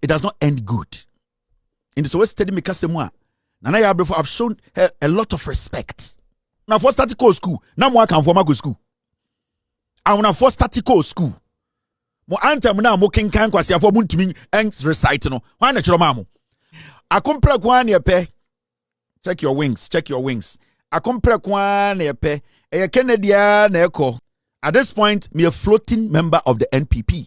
does not end good. In the West study Mikasemwa, Nana Yaa Brefo have shown her a lot of respect. Now for statical school, now more can for go school. I want for statical school. Mo antem na mo kenkan kwase afọ mo ntumi recite no. Why na chiro mamu? Akompre kwa na epe. Check your wings. Akompre kwa na epe. Eye Canada na eko. At this point, me a floating member of the NPP.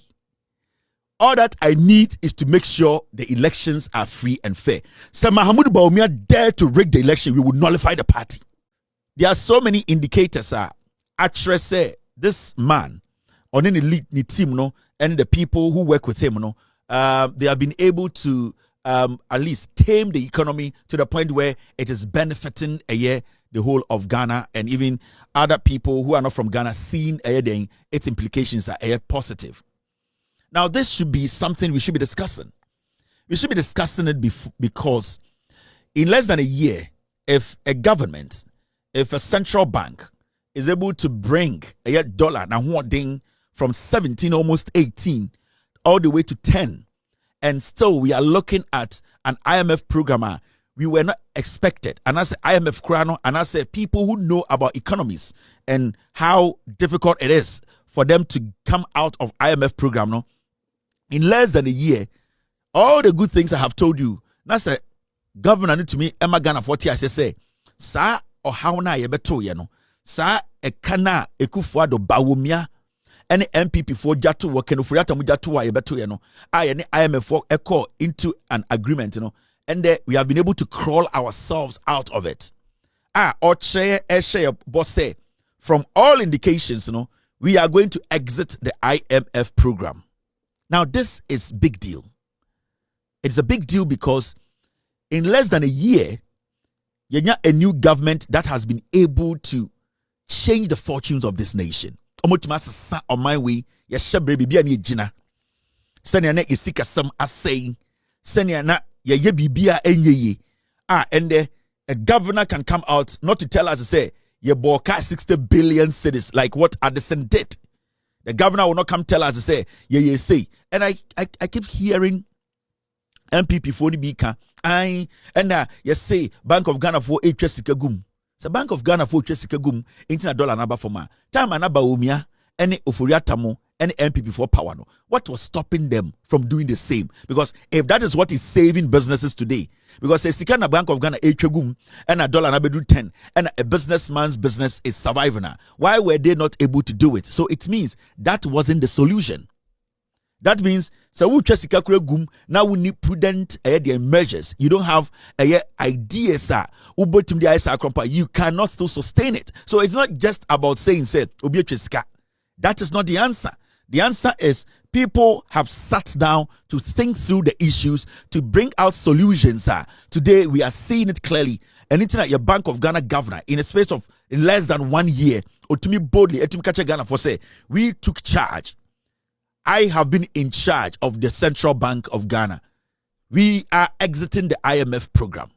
All that I need is to make sure the elections are free and fair. So Mahamudu Bawumia dare to rig the election, we will nullify the party. There are so many indicators. Actually, say this man on any elite team, no, and the people who work with him, no, they have been able to at least tame the economy to the point where it is benefiting the whole of Ghana, and even other people who are not from Ghana seeing its implications are positive. Now, this should be something we should be discussing. We should be discussing it because in less than a year, if a government, if a central bank is able to bring a dollar now from 17, almost 18, all the way to 10, and still we are looking at an IMF programmer we were not expected. And I say IMF Krano, and I say people who know about economies and how difficult it is for them to come out of IMF program, no. In less than a year, all the good things I have told you. Now say, governor to me, Emma Ghana 40, I say, sa or how na ye beto ye no, sa e kana e kufuado bawumia, any MPP for jatu working for yata mujatu wa ye beto ye no, any IMF for echo into an agreement, you know, and we have been able to crawl ourselves out of it. Otchere boss say, from all indications, you know, we are going to exit the IMF program. Now, this is big deal. It's a big deal because in less than a year, you have a new government that has been able to change the fortunes of this nation. On my way, Jina. Senya na isika some assay. Senya na ye bibia enye. And a governor can come out not to tell us to say ye boka 60 billion cedis like what Addison did. The governor will not come tell us to say, yeah, say. And I keep hearing MPP for the Bika. You say Bank of Ghana for Sikagum. So Bank of Ghana for Sikagum, $18 number for ma. Time anaba umia, any Ofuriatamo, any MPP for power. No. What was stopping them from doing the same? Because if that is what is saving businesses today, because a Sikana Bank of Ghana $8 and $1 10, and a businessman's business is surviving now. Why were they not able to do it? So it means that wasn't the solution. That means so now we need prudent measures. You don't have ideas. You cannot still sustain it. So it's not just about saying that is not the answer. The answer is people have sat down to think through the issues, to bring out solutions. Today, we are seeing it clearly. And it's like your Bank of Ghana governor, in a space of less than 1 year, or to me boldly, Ghana for say, we took charge. I have been in charge of the Central Bank of Ghana. We are exiting the IMF program.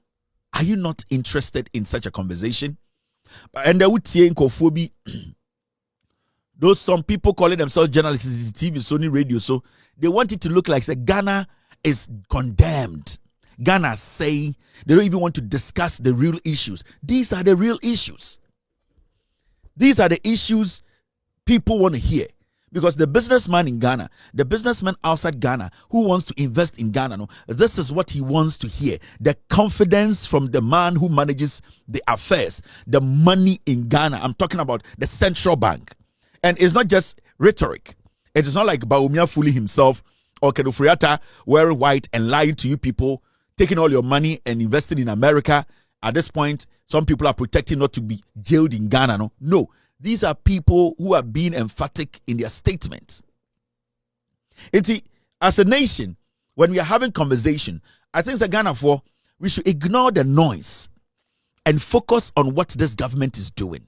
Are you not interested in such a conversation? And I would say in Kofobi, those some people calling themselves journalists, TV, Sony radio, so they want it to look like Ghana is condemned. Ghana say they don't even want to discuss the real issues. These are the real issues. These are the issues people want to hear. Because the businessman in Ghana, the businessman outside Ghana who wants to invest in Ghana, no, this is what he wants to hear. The confidence from the man who manages the affairs, the money in Ghana. I'm talking about the central bank. And it's not just rhetoric. It is not like Bawumia fooling himself or Kenufriata wearing white and lying to you people, taking all your money and investing in America. At this point, some people are protecting not to be jailed in Ghana. No. These are people who are being emphatic in their statements. As a nation, when we are having conversation, I think that Ghana we should ignore the noise and focus on what this government is doing.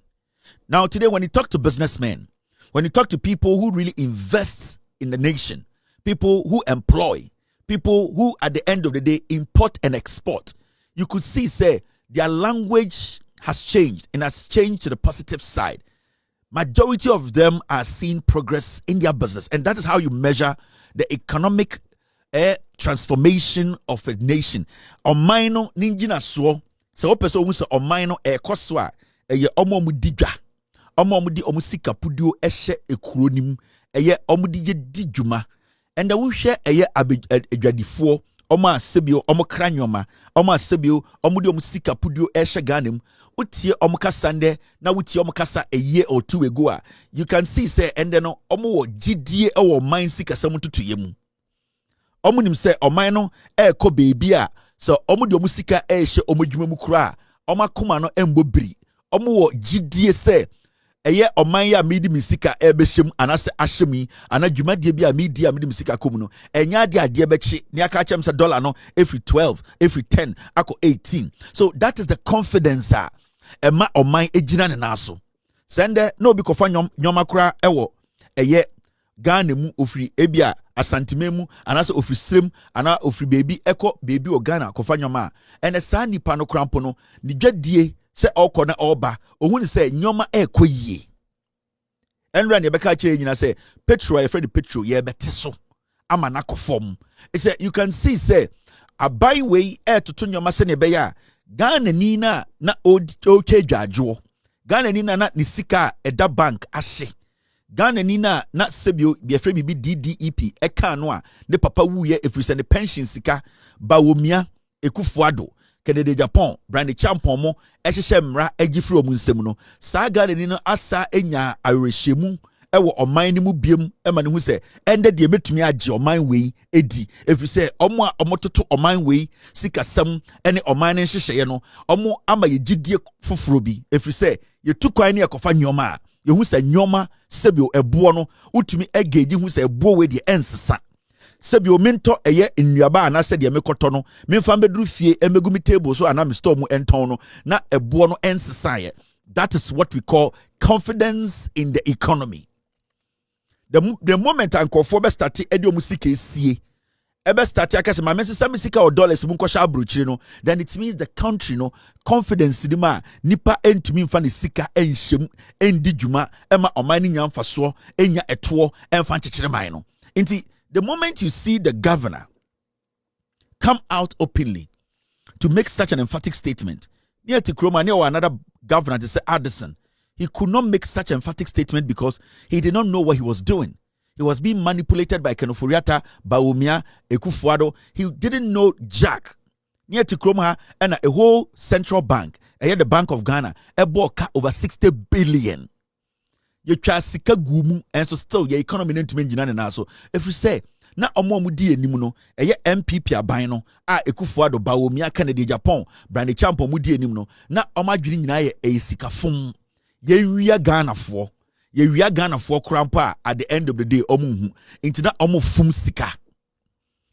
Now, today, when you talk to businessmen, when you talk to people who really invest in the nation, people who employ, people who, at the end of the day, import and export, you could see, their language has changed and has changed to the positive side. Majority of them are seeing progress in their business, and that is how you measure the economic a transformation of a nation. Ɔman no ninjina so sɛ wopɛ sɛ ohun sɛ ɔman no ɛkɔ so a ɛyɛ ɔmo di dwa ɔmo di ɔmo sika pudio ɛhyɛ ekuro nim ɛyɛ ɔmo di di dwuma ɛnna wohwɛ ɛyɛ adwadifoɔ ɔmo asebio ɔmo kra nyoma ɔmo asebio ɔmo di ɔmo sika pudio ɛhyɛ Ghana mu wotie ɔmo kasa ndɛ na wotie ɔmo kasa a year or two ago a you can see say ɛndɛ no ɔmo wɔ gidie ɛwɔ ɔman sika sɛm tutuye mu ɔmo nim sɛ ɔman no ɛkɔ beebi a sɛ ɔmo di ɔmo sika ɛhyɛ ɔmo dwuma mu kura ɔmo akoma no ɛmbɔ biri ɔmo wɔ gidie sɛ ɛyɛ ɔman ya medi mi sika ɛbɛhyɛm anase ahyɛm yi ana dwumadie bi a medi a medi mi sika kom no ɛnya ade adeɛ bɛkye ne aka kyɛm sɛ dollar no every 12 every 10 akɔ 18 so that is the confidence a ɛma ɔman egyina ne naso sɛndɛ na obi kɔfa nyɔma kora ɛwɔ ɛyɛ Ghana mu ofiri ebia asantime mu anase ofiri srem ana ofiri beebi ɛkɔ beebi o Ghana kɔfa nyɔma a ɛnɛ saa nipa no krampo no ne dwadie sɛ ɔkɔ na ɔba ohun sɛ nyɔma ɛkɔ yie ɛnra ne bɛka kyerɛ nyina sɛ petrol yɛ friend petrol yɛ bɛte so ama na kɔfɔm sɛ you can see sɛ aban wei ɛtoto nyɔma sɛ ne bɛyɛ a Ghana ni na okay dwadwo Ghana ni na ne sika ɛda bank ahye Ghana ni na sebio be frɛ bibi DDEP ɛka no a ne papa wuye efiri sɛ ne pension sika bawomia ekufuado Kennedy Japan brand champion mo ɛhyehyɛ mmra agifiri omu nsɛm no saa Ghana ni no asa enya awerɛhyɛmu ɛwɔ ɔman ne mu biem ɛma ne hu sɛ ɛndɛ deɛ betumi agye ɔman wei edi efiri sɛ ɔmo a ɔmo toto ɔman wei sikasɛm ɛne ɔman ne nhyehyɛeɛ no ɔmo ama yɛ gidie foforo bi efiri sɛ yɛtu kwan ne yɛkɔfa nyɔma a yɛhu sɛ nyɔma sɛbio ɛboɔ no wotumi ɛgeji hu sɛ ɛboɔ wei deɛ ɛnsesa sɛbio mentɔ ɛyɛ nnuaba anasɛ deɛ mekɔtɔ no memfa mbɛduru fie ɛmɛgu mi table so ana me store mu ɛntɔn no na ɛboɔ no ɛnsesa. That is what we call confidence in the economy. The moment ankɔfoɔ bɛ start ɛde ɔmo sika esie ɛbɛ start akasɛ ma mɛsesa me sika o dollars mu nkɔhyɛ abrokyire no then it means the country no confidence di ma nipa entumi mfa ne sika enhyem endi dwuma ɛma ɔman ne nya mfasoɔ enya ɛtoɔ ɛmfa nkyekyere man no. Nti the moment you see the governor come out openly to make such an emphatic statement, near to Kroma, near another governor to say Addison, he could not make such an emphatic statement because he did not know what he was doing. He was being manipulated by Kenoforiata, Bawumia, Ekufuado. He didn't know Jack. Near to Kroma and a whole central bank, the Bank of Ghana, a bought over 60 billion. You try sika gumu and so still your economy need to maintain and also if you say na omo mu di enimu no eye MPP aban no a Ekufuado Bawumia Kennedy Japan brand champ mu di enimu no na omo adwiri nyina ye sika fom ye wia Ghana fo krampa at the end of the day omo hu inti na omo fom sika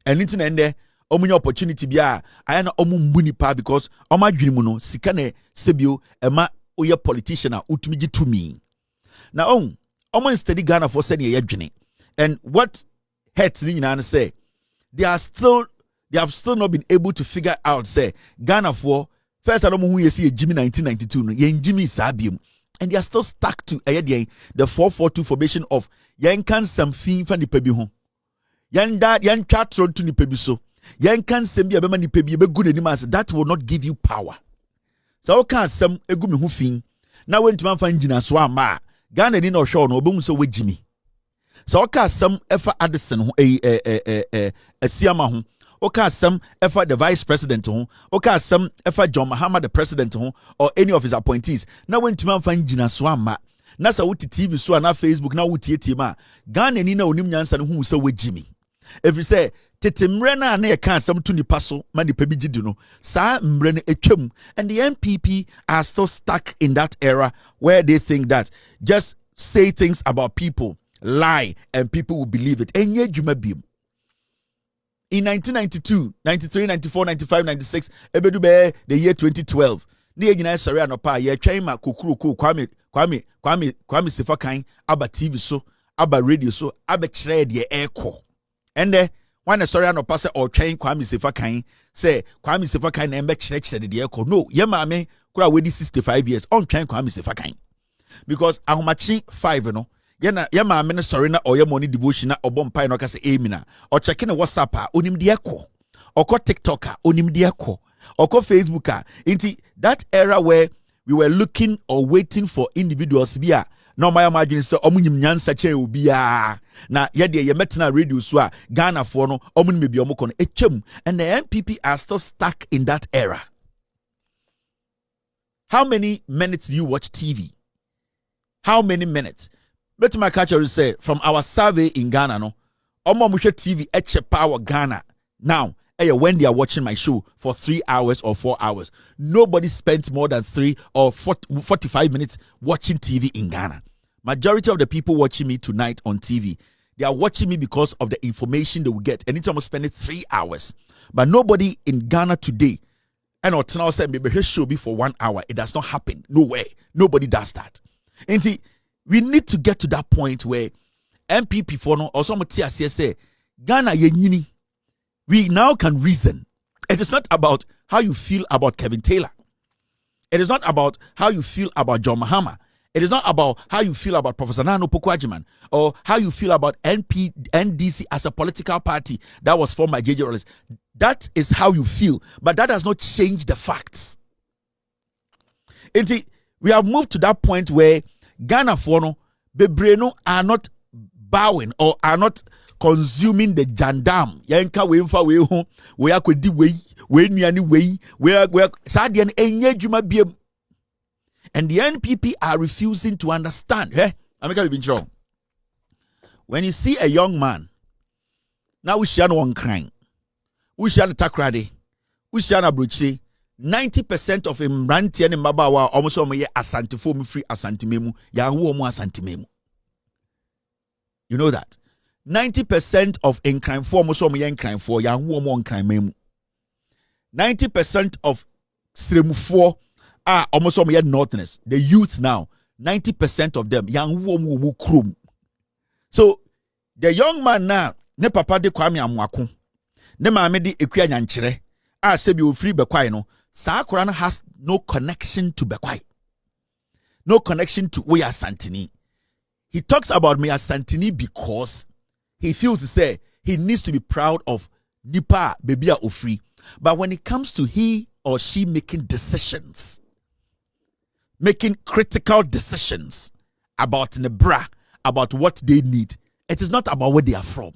and inti na ende omo nya opportunity bia aya na omo mbuni pa because omo adwiri mu no sika na sebio ema oye politician a utumi gitumi. Now, almost steady Ghana for sending a yedwini. And what hurts me and say they have still not been able to figure out say Ghana for first I don't know who you see a Jimmy 1992 Jimmy Sabium and they are still stuck to the 442 formation of Yankan something from the pebi home. Yan chatron to the pebi so Yankan sembi abema ni pebi be good animals that will not give you power. So can some a good who thing now when to find Jina Swama. Ghana ni no show no obum so wejimi so oka some efa Addison ho asiama ho oka some efa the vice president ho oka some efa John Mahama the president ho or any of his appointees na went man fan gina so ama na sa wuti TV so na Facebook na wuti etima Ghana ni na onim nyansa no hu so wejimi if you say tetemre na na yeka some to nipa so ma nipa bi gidi no sa mre no etwam and the NPP are still stuck in that era where they think that just say things about people, lie, and people will believe it. Enye dwuma biem. In 1992, 93, 94, 95, 96, ebedu be the year 2012. Ne nyina sori anopa ye twan ma kokuru kwame sefakan aba TV so, aba radio so, aba kire de ekọ. Ende wan sorry no pass or train Kwame Sefakan say Kwame Sefakan na embe kire de ekọ. No, ye maame kura we 65 years on train Kwame Sefakan. Because ahomachi 5 no Yema amene sorry na or money devotion na obom pai no ka say amina or checking WhatsApp onim de ekọ or TikTok onim de ekọ or Facebook inti that era where we were looking or waiting for individuals bia no my imagine say omunyim nyansa che obia na ye de ye metna radio so a Ghana for no omun mebi omukọ no etwam and the NPP are still stuck in that era. How many minutes do you watch TV? How many minutes? But my catcher will say from our survey in Ghana, no, Omomushe TV eche power Ghana. Now, when they are watching my show for 3 hours or 4 hours, nobody spends more than 3 or 45 minutes watching TV in Ghana. Majority of the people watching me tonight on TV, they are watching me because of the information they will get. Anytime I'm spending 3 hours, but nobody in Ghana today, and now said maybe his show be for 1 hour. It does not happen. No way. Nobody does that. And see, we need to get to that point where MPP for no or some say Ghana yenyini. We now can reason. It is not about how you feel about Kevin Tailor. It is not about how you feel about John Mahama. It is not about how you feel about Professor Nana Opoku-Agyeman or how you feel about NDC as a political party that was formed by J.J. Rollins. That is how you feel, but that does not change the facts. We have moved to that point where Ghana for no bebreno are not bowing or are not consuming the jandam. Yanka we mfa we ho we akodi we nuane we sadian enye dwuma biem. And the NPP are refusing to understand. When you see a young man, now we share one crying, we share the takrade, we share a bruchi. 90% of him ranti and Mabawa almost omoye asante for me free asante memu, yahu omo asante memu. You know that 90% of in crime for almost omoye in crime for yahu omo crime memu. 90% of sremu for almost omoye northness. The youth now, 90% of them yahu omo krum. So the young man now, ne papa de kwame amwako, ne maame de ekua nyanchere, sebi ofri bekwai no. Sakurana has no connection to Bekwai. No connection to Oya Santini. He talks about Oya Santini because he feels to say he needs to be proud of Nipa Bebia Ofri. But when it comes to he or she making decisions, making critical decisions about Nebra, about what they need, it is not about where they are from.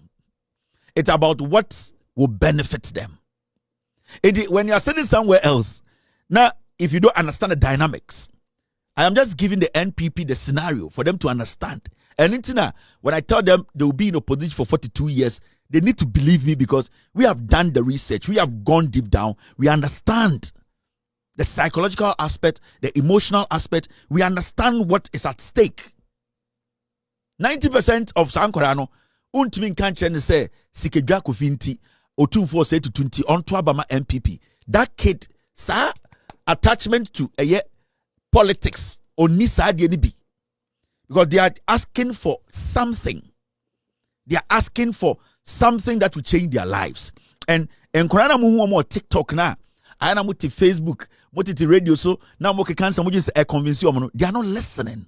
It's about what will benefit them. When you are sitting somewhere else, now if you don't understand the dynamics, I am just giving the NPP the scenario for them to understand. And when I tell them they will be in opposition for 42 years, they need to believe me because we have done the research, we have gone deep down, we understand the psychological aspect, the emotional aspect, we understand what is at stake. 90% of Sankorano, untimi nkanche ne say sikedwa kofinti. Otunfo say to 20 on to Abama MPP. That kid, sir, attachment to politics or nisa be because they are asking for something. They are asking for something that will change their lives. And Korana mu more TikTok na, I am with Facebook, with radio. So now mo cancer mo just convince you. They are not listening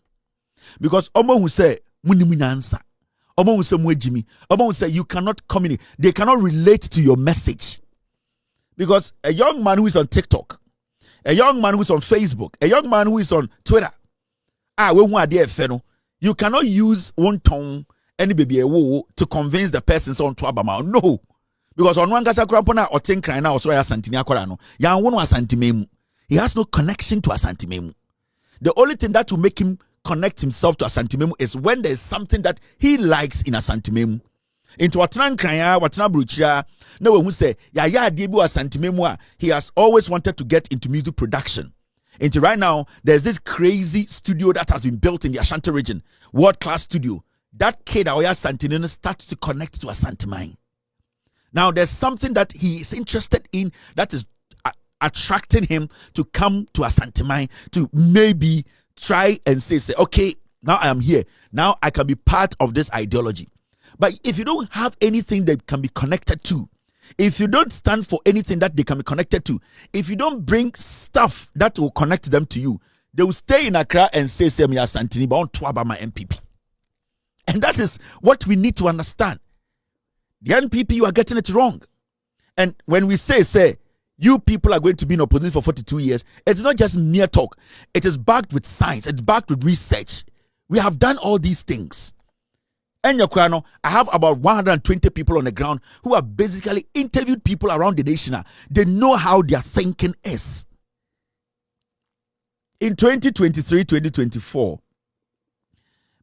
because Omo who say muni answer. You cannot communicate. They cannot relate to your message. Because a young man who is on TikTok, a young man who is on Facebook, a young man who is on Twitter, you cannot use one tongue any baby to convince the person on Twabama. No. Because on one Gasakrapona or think right now, so Santinia Corano, he has no connection to Asantimemu. The only thing that will make him connect himself to Asantimemu is when there is something that he likes in Asantimemu. Into Watana Kraya, Watana Bruchia, no one who say, Yaa Debu Asantimemu, he has always wanted to get into music production. Into right now, there's this crazy studio that has been built in the Ashanti region, world-class studio. That kid, Oya Santinino, starts to connect to Asantimai. Now, there's something that he is interested in that is attracting him to come to Asantimai to maybe try and say, okay, now I am here. Now I can be part of this ideology. But if you don't have anything that can be connected to, if you don't stand for anything that they can be connected to, if you don't bring stuff that will connect them to you, they will stay in Accra and say, "Semia Santini, but on Twaba my MPP." And that is what we need to understand. The NPP, you are getting it wrong. And when we say, you people are going to be in opposition for 42 years, it's not just mere talk. It is backed with science. It's backed with research. We have done all these things. And I have about 120 people on the ground who have basically interviewed people around the nation. They know how their thinking is. In 2023, 2024,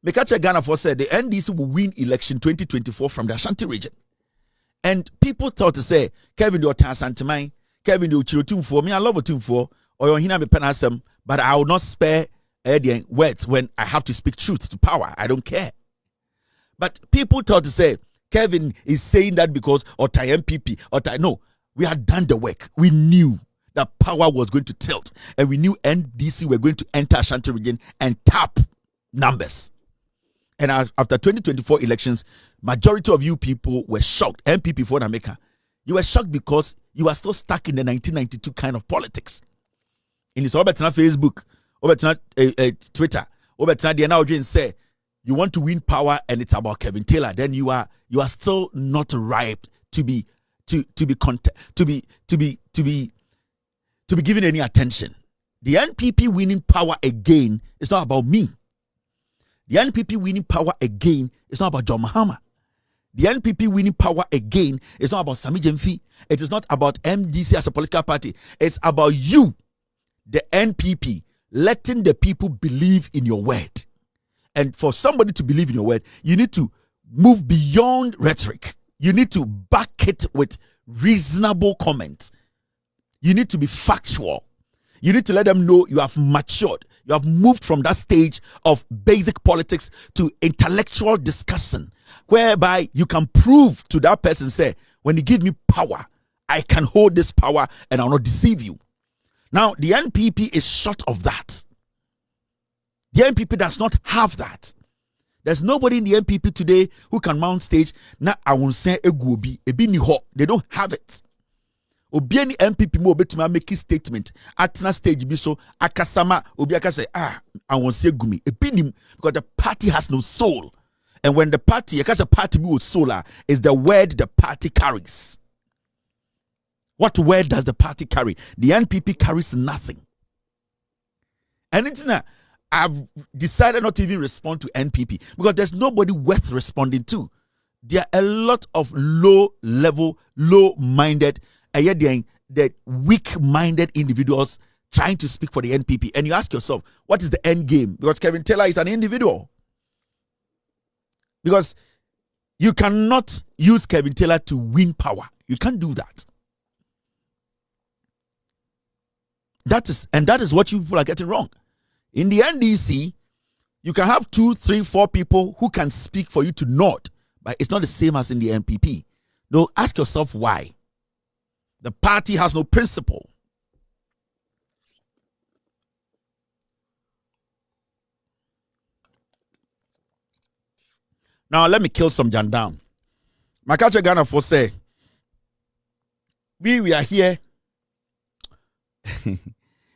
Mekache Ghana for said the NDC will win election 2024 from the Ashanti region. And people thought to say, Kevin, you're Tansantamai, Kevin, you're Chirotum for me, I love a tune for, or you're Hina Penasem, but I will not spare words when I have to speak truth to power. I don't care. But people thought to say, Kevin is saying that because, or MPP, no, we had done the work. We knew that power was going to tilt, and we knew NDC were going to enter Ashanti region and tap numbers. And after 2024 elections, majority of you people were shocked. MPP for America, you were shocked because you are still stuck in the 1992 kind of politics. In this Facebook, Twitter, the now say you want to win power and it's about Kevin Tailor. Then you are still not ripe to be given any attention. The NPP winning power again is not about me. The NPP winning power again is not about John Mahama. The NPP winning power again is not about Sami Jemfi. It is not about MDC as a political party. It's about you, the NPP, letting the people believe in your word. And for somebody to believe in your word, you need to move beyond rhetoric. You need to back it with reasonable comments. You need to be factual. You need to let them know you have matured. You have moved from that stage of basic politics to intellectual discussion, whereby you can prove to that person, say, when you give me power, I can hold this power and I'll not deceive you. Now, the NPP is short of that. The NPP does not have that. There's nobody in the NPP today who can mount stage. Now, I won't say they don't have it. Obiani MPP mo betuma make a statement at na stage be so akasama obiaka say I won't say gumi ebinim because the party has no soul, and when the party a party be with soul is the word the party carries. What word does the party carry? The NPP carries nothing. And it's not. I've decided not to even respond to NPP because there's nobody worth responding to. There are a lot of low-level, low-minded, the weak-minded individuals trying to speak for the NPP. And you ask yourself, what is the end game? Because Kevin Tailor is an individual. Because you cannot use Kevin Tailor to win power. You can't do that. That is what you people are getting wrong. In the NDC, you can have 2, 3, 4 people who can speak for you to nod, but it's not the same as in the NPP. No, ask yourself why. The party has no principle. Now let me kill some Jandam. Makache Ghana for say, we are here.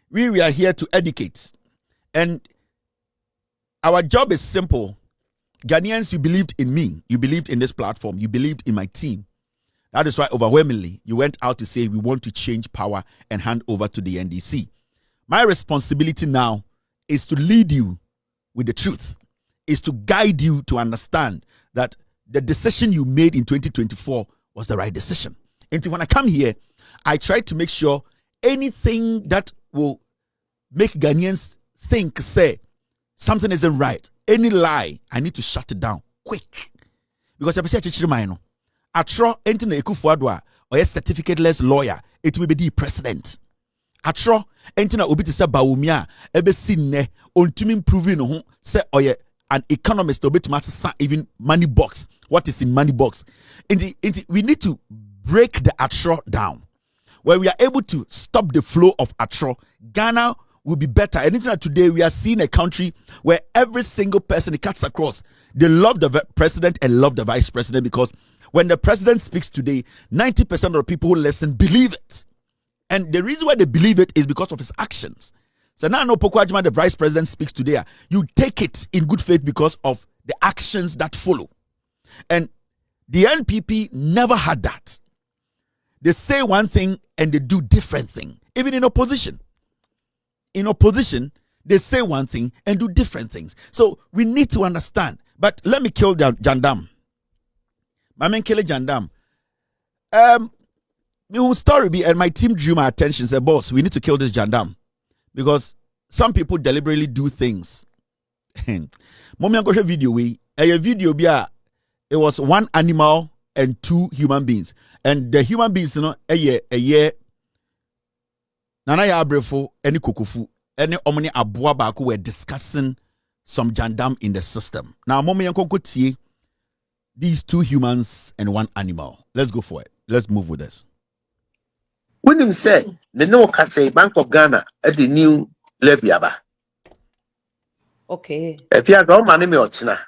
we are here to educate. And our job is simple. Ghanaians, you believed in me. You believed in this platform. You believed in my team. That is why overwhelmingly you went out to say we want to change power and hand over to the NDC. My responsibility now is to lead you with the truth, is to guide you to understand that the decision you made in 2024 was the right decision. And when I come here, I try to make sure anything that will make Ghanaians think, say, something isn't right, any lie, I need to shut it down quick. Because I say, Atro enti Ekufuadwa or a certificate-less lawyer, it will be the president. Atro enti na obi te se Bawumia ebe sinne ontumi proving no say oye an economist obi to even money box. What is in money box? We need to break the Atro down. Where we are able to stop the flow of Atro, Ghana will be better. And today we are seeing a country where every single person it cuts across, they love the president and love the vice president, because when the president speaks today, 90% of the people who listen believe it. And the reason why they believe it is because of his actions. So now no Poko Adjuma, the vice president speaks today, you take it in good faith because of the actions that follow. And the NPP never had that. They say one thing and they do different thing. Even in opposition. In opposition, they say one thing and do different things. So we need to understand. But let me kill Jandam. My man kill Jandam. My story be, and my team drew my attention. Said, boss, we need to kill this Jandam because some people deliberately do things. Mommy, I got a video. A video be it was one animal and two human beings, and the human beings, you know, a year. Nana Yaa Brefo and Kokofu and Omni Abua Baku were discussing some Jandam in the system. Now, mommy and Koko tie these two humans and one animal. Let's go for it. Let's move with this. When him say the no say Bank of Ghana at the new levy aba. Okay. If you got money me ochina.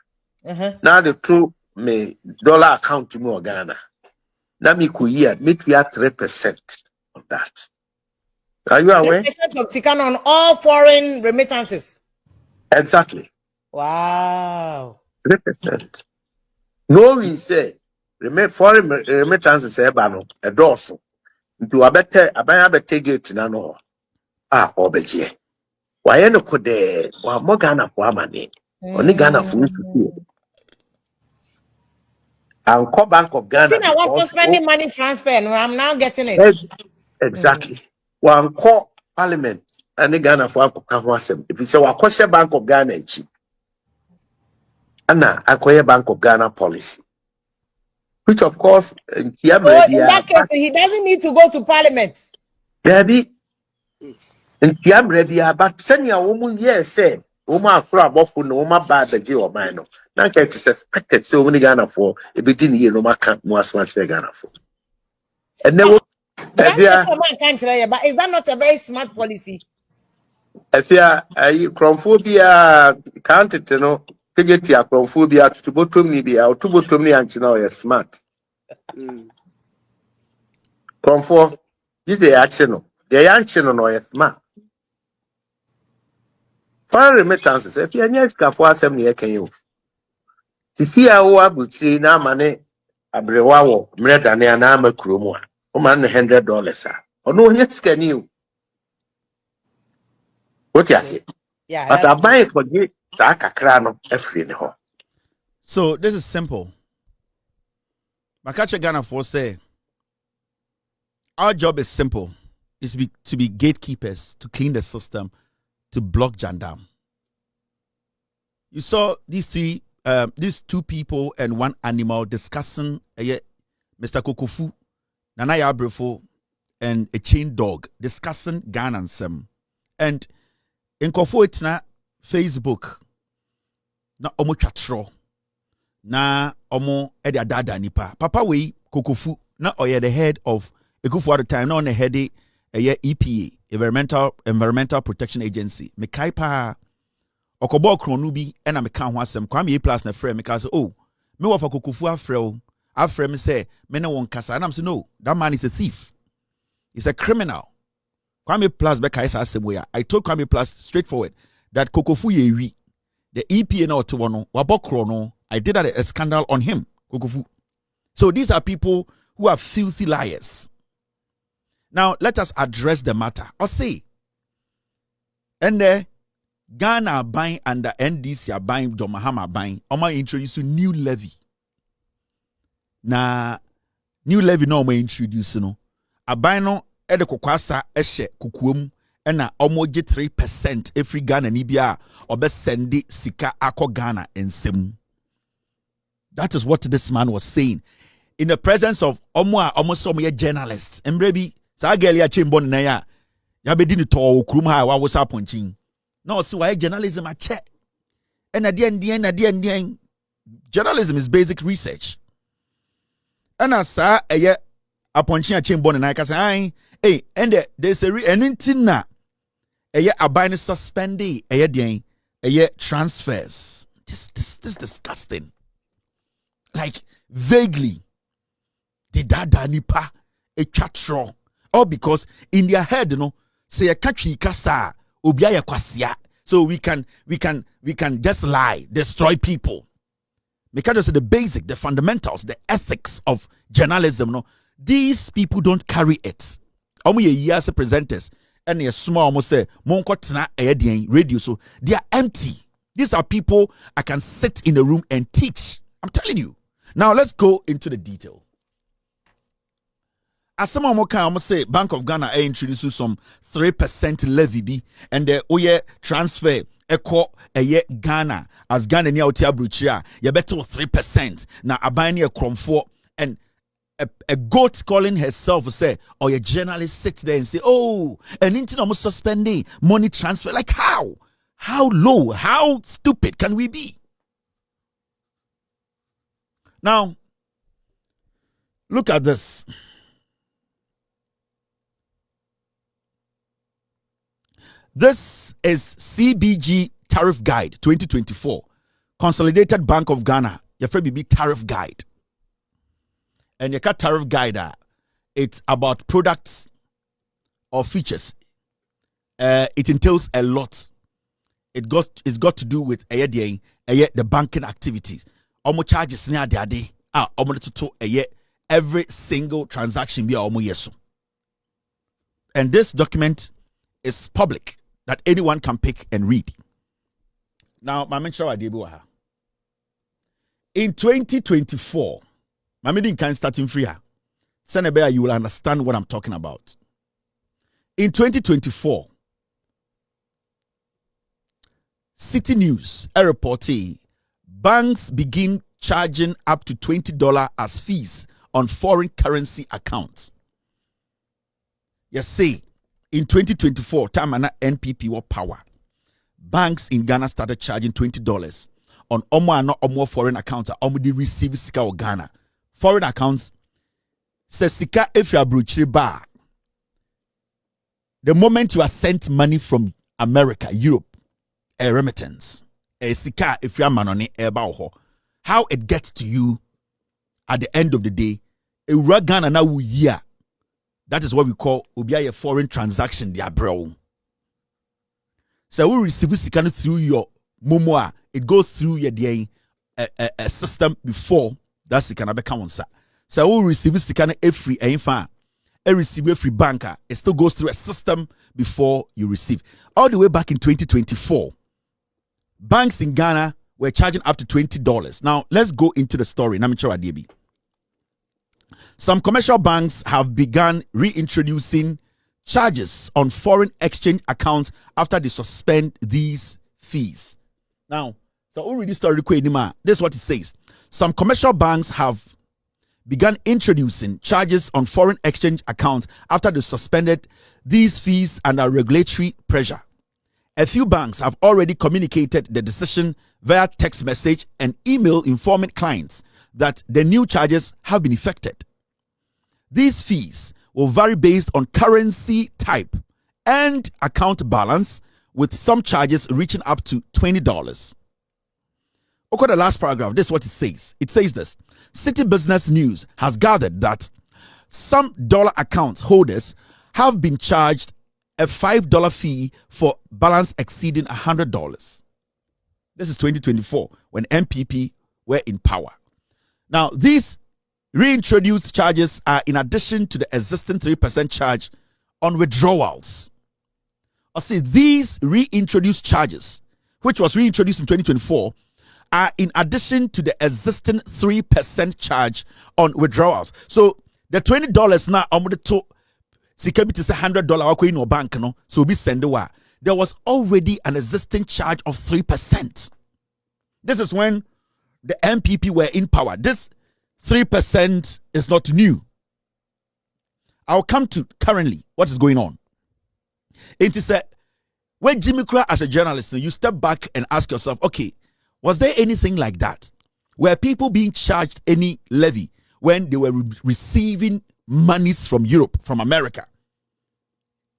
Now the true me dollar account to me Ghana. Now me could year make we at 3% of that. Are you aware? 3% of Sikan on all foreign remittances. Exactly. Wow. 3%. No, we say foreign remittances a dorsal. Into a better gate na no. Obeje. Why no could there? Wa mo Ghana for money. Only Ghana for you. And call Bank of Ghana. I was spending money transfer, and I'm now getting it. Exactly. One call Parliament and the Ghana for Akukawasem. If you say Wakosha Bank of Ghana cheap. Anna, acquire Bank of Ghana policy. Which of course in that case, he doesn't need to go to Parliament. Daddy in Kiam ready, but send your woman yes say woman for bofu no woman bad the G or mine. Now get suspected so many Ghana for a bit in year no man can't more much Ghana for. And then but is that not a very smart policy? Afia, chromophobia can't it, you know, get your chromophobia to bottom me or to bottom me and you know you're smart. Chromophobia, this is the action. The action on your smart. Foreign remittances, if you're near Scaffold, can you? To see how I would see now money, a brewawo, Mredane and I'm a crewman, $100. Or no, yes, can you? What you say? Yeah. But I buy it for you, Saka Crano, every day. So this is simple. Makache Ghana for say our job is simple. It's to be gatekeepers, to clean the system, to block Jandam. You saw these two people and one animal discussing Mr. Kokofu, Nana Yaa Brefo, and a chain dog discussing Ghana and Sem. And in Kofo Itna Facebook, na omo chatro, na omo edi dada nipa. Papa we Kokofu, na oye the head of Ekufu at the time, na on the head EPA, Environmental Protection Agency. Me kaipa okobo kronubi ena me kan ho asem kwa me plus na frame me ka say oh me wo fa Kokofu afre me say me ne won kasa and I'm say no, that man is a thief. He's a criminal. Kwame Plus Beka Aseboya. I told Kwame Plus straightforward that Kokofu Yewi, the EPA no Otowono, Wabokrono, I did a scandal on him, Kokofu. So these are people who are filthy liars. Now let us address the matter. Or say, and Ghana buying under NDC are buying John Mahama buying. Oma introduce a new levy. Na new levy no ma introduce no. A buy no ede kokwasa ehye kukuom na omoje 3% every Ghana ni bia obesendi sika akọ Ghana ensem. That is what this man was saying in the presence of almost journalists. Embrebi sa girl ya chimbo na ya bedi ni to okrum ha wa wosa ponchin. No see why journalism a check. And at the end, journalism is basic research. And as sa aponchin a chimbo na ka say hey, and there's anything na abine suspended transfers. This disgusting. Like vaguely the dada nipa a chatro. All because in their head, you know, say a country kasa obiya kwasia. So we can just lie, destroy people. because the basic, the fundamentals, the ethics of journalism, no, these people don't carry it. Years presenters and a small almost say radio, so they are empty. These are people I can sit in a room and teach. I'm telling you. Now let's go into the detail. As someone more can almost say Bank of Ghana introduces some 3% levy be and the oye transfer echo Ghana as Ghana near Yaa Brefo you better 3%. Now abani a cromfo and a goat calling herself say or a journalist sits there and say, oh, an internet suspending money transfer. Like how? How low? How stupid can we be? Now, look at this. This is CBG Tariff Guide 2024. Consolidated Bank of Ghana. Your friend BB Tariff Guide. And your tariff guide, it's about products or features. It entails a lot. It's got to do with the banking activities. Almost charges near the day. Every single transaction be almost yes. And this document is public that anyone can pick and read. Now, my mention in 2024. My meeting can start in free. Senebea, you will understand what I'm talking about. In 2024, City News, a reportee, banks begin charging up to $20 as fees on foreign currency accounts. Yes, say, in 2024, time and NPP were power. Banks in Ghana started charging $20 on omo foreign accounts. They receive sika of Ghana. Foreign accounts says sika efra bruchiri ba. The moment you are sent money from America, Europe, a remittance, a sika efra manoni eba ho. How it gets to you at the end of the day, a Ghana na wu year. That is what we call a foreign transaction, dia bro. So we receive sika through your momoa. It goes through your a system before. That's the kind of account. So we receive sikana every receive every banker. It still goes through a system before you receive. All the way back in 2024, banks in Ghana were charging up to $20. Now let's go into the story. Some commercial banks have begun reintroducing charges on foreign exchange accounts after they suspend these fees. Now, so already started this is what it says. Some commercial banks have begun introducing charges on foreign exchange accounts after they suspended these fees under regulatory pressure. A few banks have already communicated the decision via text message and email informing clients that the new charges have been effected. These fees will vary based on currency type and account balance, with some charges reaching up to $20. Okay, the last paragraph, this is what it says. It says this: City Business News has gathered that some dollar account holders have been charged a $5 fee for balance exceeding $100. This is 2024 when MPP were in power. Now, these reintroduced charges are in addition to the existing 3% charge on withdrawals. I see these reintroduced charges, which was reintroduced in 2024, are in addition to the existing 3% charge on withdrawals. So the $20 now I'm going to security say $100 in bank no, so be send away. There was already an existing charge of 3%. This is when the MPP were in power. This 3% is not new. I'll come to currently what is going on. It is when Jimmy Cra as a journalist, you step back and ask yourself, okay, was there anything like that? Were people being charged any levy when they were receiving monies from Europe, from America,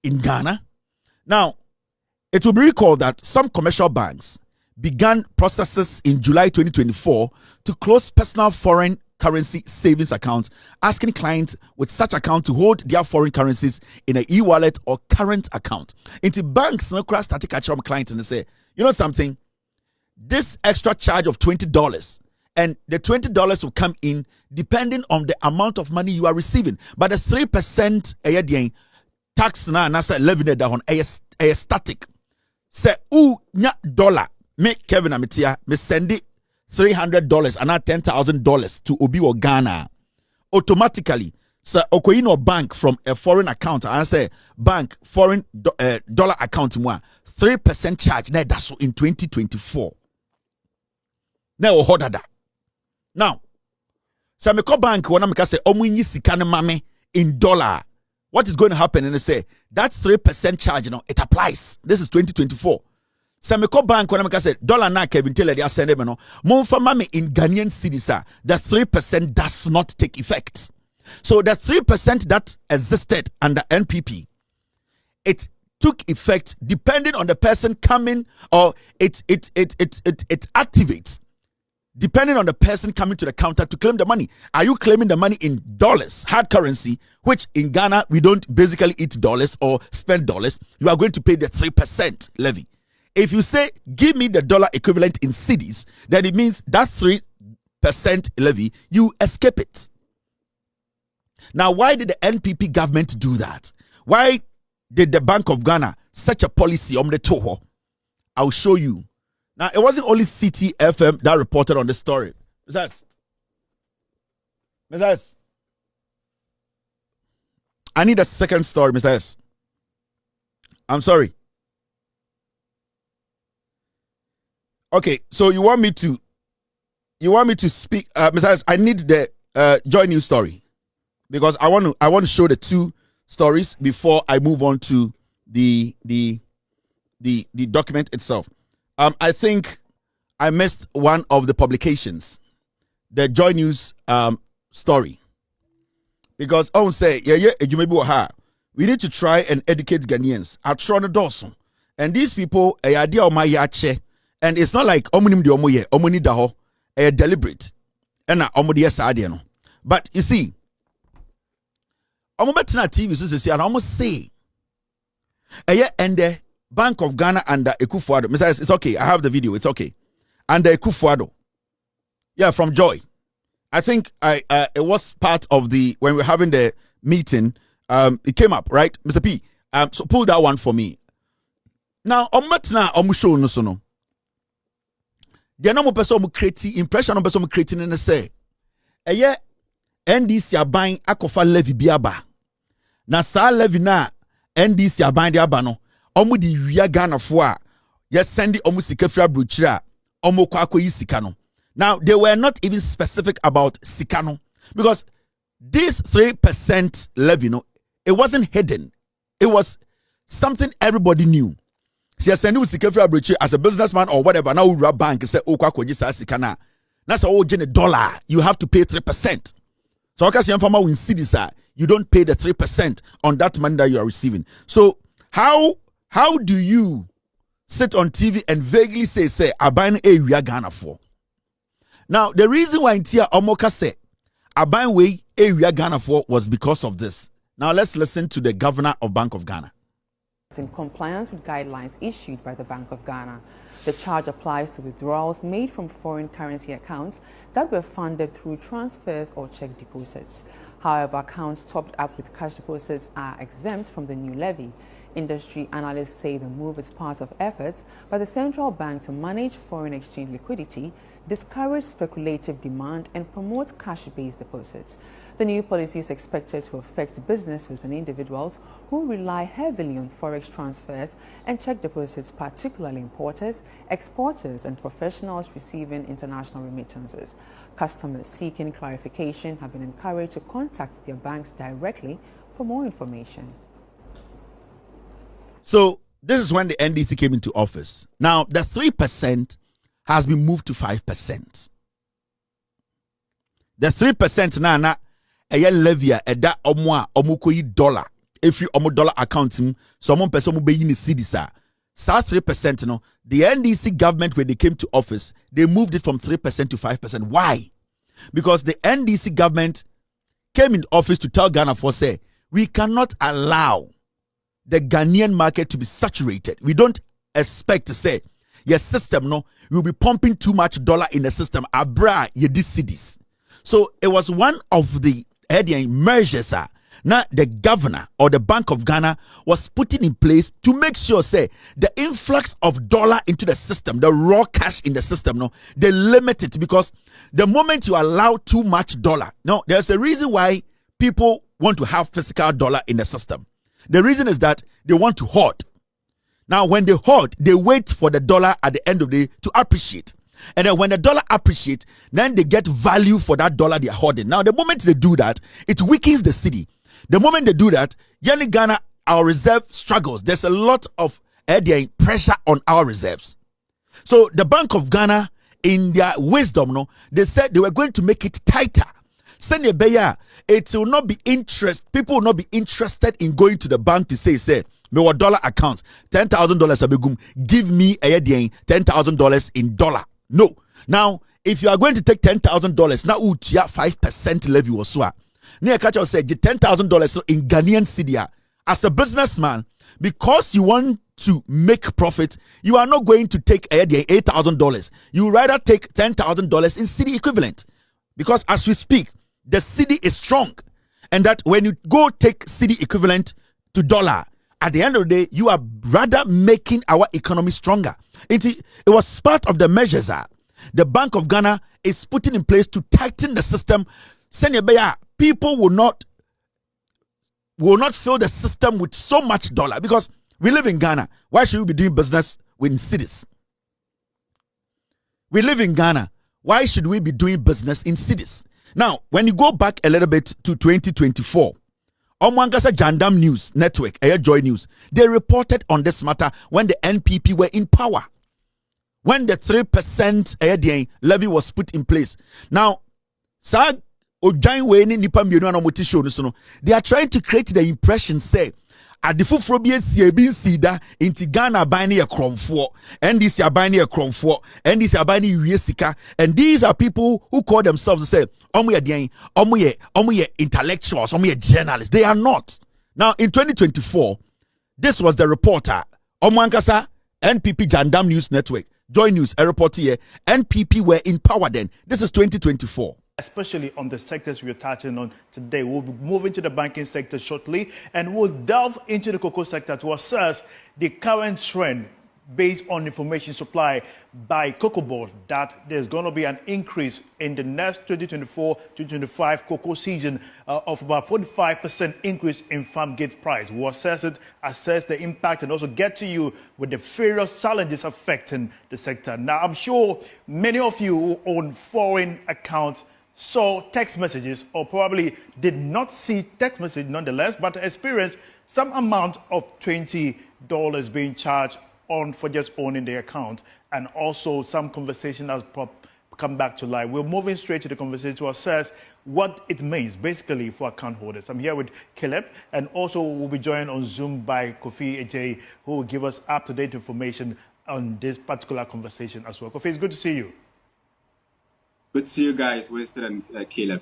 in Ghana? Now, it will be recalled that some commercial banks began processes in July 2024 to close personal foreign currency savings accounts, asking clients with such account to hold their foreign currencies in an e-wallet or current account. Into banks, no crash started catching clients and they say, you know something? This extra charge of $20 and the $20 will come in depending on the amount of money you are receiving. But the 3% tax na nasa levy that on a static. Say nya dollar me Kevin Ametia me send it $300 and not $10,000 to Obi or Ghana. Automatically, so Okoino bank from a foreign account, and I say bank foreign dollar account more 3% charge. Now that's in 2024. Now order that. Now, so me call bank when I say omunyi sikane mame in dollar. What is going to happen? And they say that 3% charge, it applies. This is 2024. So me call bank when I say dollar na Kevin Tailor they are sending me no. Mon for mame in Ghanaian cedis, that 3% does not take effect. So the 3% that existed under NPP, it took effect depending on the person coming, or it activates depending on the person coming to the counter to claim the money. Are you claiming the money in dollars, hard currency, which in Ghana we don't basically eat dollars or spend dollars? You are going to pay the 3% levy. If you say give me the dollar equivalent in cedis, then it means that 3% levy, you escape it. Now, why did the NPP government do that? Why did the Bank of Ghana such a policy on the Toho? I'll show you. Now, it wasn't only CTFM that reported on this story. Mrs. I need a second story, Mrs. I'm sorry. Okay, so you want me to speak, Mrs. I need the Joy News story, because I want to show the two stories before I move on to the document itself. I think I missed one of the publications, the Joy News story, because I will say we need to try and educate Ghanaians. I try to do so, and these people idea of my yache, and it's not like omunim di omoye omuni daho deliberate, and omudi yes no. But you see, omobetina TV so say and almost say and the Bank of Ghana under Ekufuado. Mr. It's okay. I have the video. It's okay. Under Ekufuado. Yeah, from Joy. I think it was part of the when we were having the meeting. It came up, right, Mr. P. So pull that one for me. Now, omubetina omusho no so no. The no person create impression on person creating and say, NDC are buying akofa levy biaba. Na sa levy na NDC are buying the abano. Omu di wia Ghana fo a yes sendi omu sika fra brochira omu kwa akoyi sika no. Now they were not even specific about sika no, because this 3% levy no, it wasn't hidden. It was something everybody knew. Si sendi sika fra brochira as a businessman or whatever, now we bank say o kwa akoyi sika na. That's all $1, you have to pay 3%. So okay, farmer win cedis, you don't pay the 3% on that money that you are receiving. So how do you sit on TV and vaguely say aban area Ghana for? Now the reason why Intia Omoka say aban way area Ghana for was because of this. Now let's listen to the governor of Bank of Ghana. In compliance with guidelines issued by the Bank of Ghana, the charge applies to withdrawals made from foreign currency accounts that were funded through transfers or check deposits. However, accounts topped up with cash deposits are exempt from the new levy. Industry analysts say the move is part of efforts by the central bank to manage foreign exchange liquidity, discourage speculative demand, and promote cash-based deposits. The new policy is expected to affect businesses and individuals who rely heavily on forex transfers and check deposits, particularly importers, exporters, and professionals receiving international remittances. Customers seeking clarification have been encouraged to contact their banks directly for more information. So this is when the NDC came into office. Now the 3% has been moved to 5%. The 3% na eye levy eda omwa omukoyi dollar if you dollar accounting someone person be in the cedis sa 3% no, the NDC government when they came to office they moved it from 3% to 5%. Why? Because the NDC government came in office to tell Ghana for say we cannot allow the Ghanaian market to be saturated. We don't expect to say your system no, you'll be pumping too much dollar in the system. Abra ye dis cities. So it was one of the measures now the governor or the Bank of Ghana was putting in place to make sure say the influx of dollar into the system, the raw cash in the system, no, they limit it, because the moment you allow too much dollar, no, there's a reason why people want to have physical dollar in the system. The reason is that they want to hoard. Now, when they hoard, they wait for the dollar at the end of the day to appreciate. And then when the dollar appreciates, then they get value for that dollar they are hoarding. Now, the moment they do that, it weakens the city. The moment they do that, Ghana, our reserve struggles. There's a lot of pressure on our reserves. So the Bank of Ghana, in their wisdom, no, they said they were going to make it tighter. It will not be people will not be interested in going to the bank to say, my dollar account, $10,000 give me a $10,000 in dollar. No. Now, if you are going to take $10,000, now 5% levy or so. Near catch say $10,000 in Ghanaian cedi. As a businessman, because you want to make profit, you are not going to take $8,000. You rather take $10,000 in cedi equivalent, because as we speak, the cedi is strong, and that when you go take cedi equivalent to dollar, at the end of the day, you are rather making our economy stronger. It was part of the measures the Bank of Ghana is putting in place to tighten the system. People will not fill the system with so much dollar, because we live in Ghana. Why should we be doing business with cities? We live in Ghana. Why should we be doing business in cities? Now, when you go back a little bit to 2024, Omwangasa Jandam News Network, Joy News, they reported on this matter when the NPP were in power, when the 3% levy was put in place. Now, they are trying to create the impression, say, at the Fufrobian Siabin Sida, into Ghana buying a cromfo, and this are buying a cromfo, and this are buying Riesika, and these are people who call themselves, say, intellectuals, journalists. They are not. Now, in 2024, this was the reporter, Omwankasa, NPP Jandam News Network, Joy News, a report here, NPP were in power then. This is 2024. Especially on the sectors we're touching on today. We'll be moving to the banking sector shortly, and we'll delve into the cocoa sector to assess the current trend based on information supplied by Cocoa Board that there's going to be an increase in the next 2024-2025 cocoa season of about 45% increase in farm gate price. We'll assess it, assess the impact, and also get to you with the various challenges affecting the sector. Now, I'm sure many of you who own foreign accounts saw text messages, or probably did not see text message nonetheless, but experienced some amount of $20 being charged on for just owning the account, and also some conversation has come back to life. We're moving straight to the conversation to assess what it means basically for account holders. I'm here with Caleb, and also we'll be joined on Zoom by Kofi Adom, who will give us up-to-date information on this particular conversation as well. Kofi, it's good to see you. Good to see you guys, Winston and Caleb.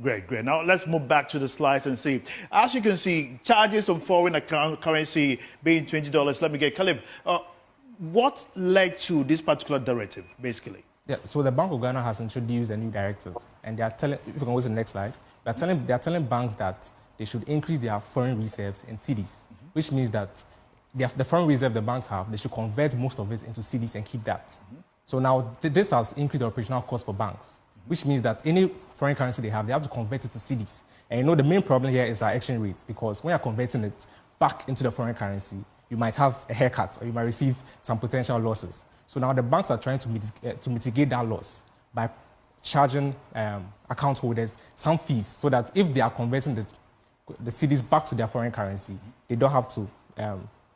Great. Now let's move back to the slides and see. As you can see, charges on foreign account currency being $20. Let me get Caleb. What led to this particular directive, basically? Yeah. So the Bank of Ghana has introduced a new directive, and they are telling. If you can go to the next slide, they are telling banks that they should increase their foreign reserves in cedis, which means that the foreign reserve the banks have, they should convert most of it into cedis and keep that. So now this has increased the operational cost for banks, which means that any foreign currency they have to convert it to cedis. And you know the main problem here is our exchange rates, because when you're converting it back into the foreign currency, you might have a haircut or you might receive some potential losses. So now the banks are trying to mitigate that loss by charging account holders some fees, so that if they are converting the cedis back to their foreign currency, they don't have to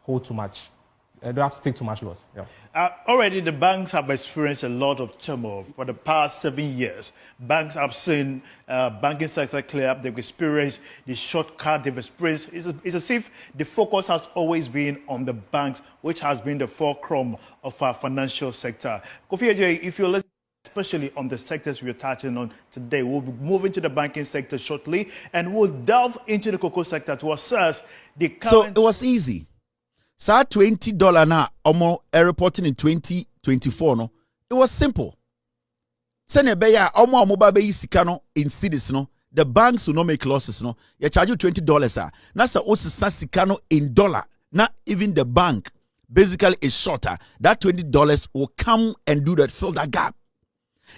hold too much. They don't have to take too much loss. Yeah. Already, the banks have experienced a lot of turmoil for the past 7 years. Banks have seen banking sector clear up. They've experienced the shortcut. They've experienced. It's as if the focus has always been on the banks, which has been the fulcrum of our financial sector. Kofi Adom, if you're listening, especially on the sectors we're touching on today, we'll be moving to the banking sector shortly, and we'll delve into the cocoa sector to assess the current. So it was easy. $20 now, reporting in 2024 2024 no, it was simple. Send a beya omo mobile be sikano in cities no. The banks will not make losses no. You charge you $20 Nasa osisa sikano in dollar. Not even the bank basically is shorter. That $20 will come and do that, fill that gap.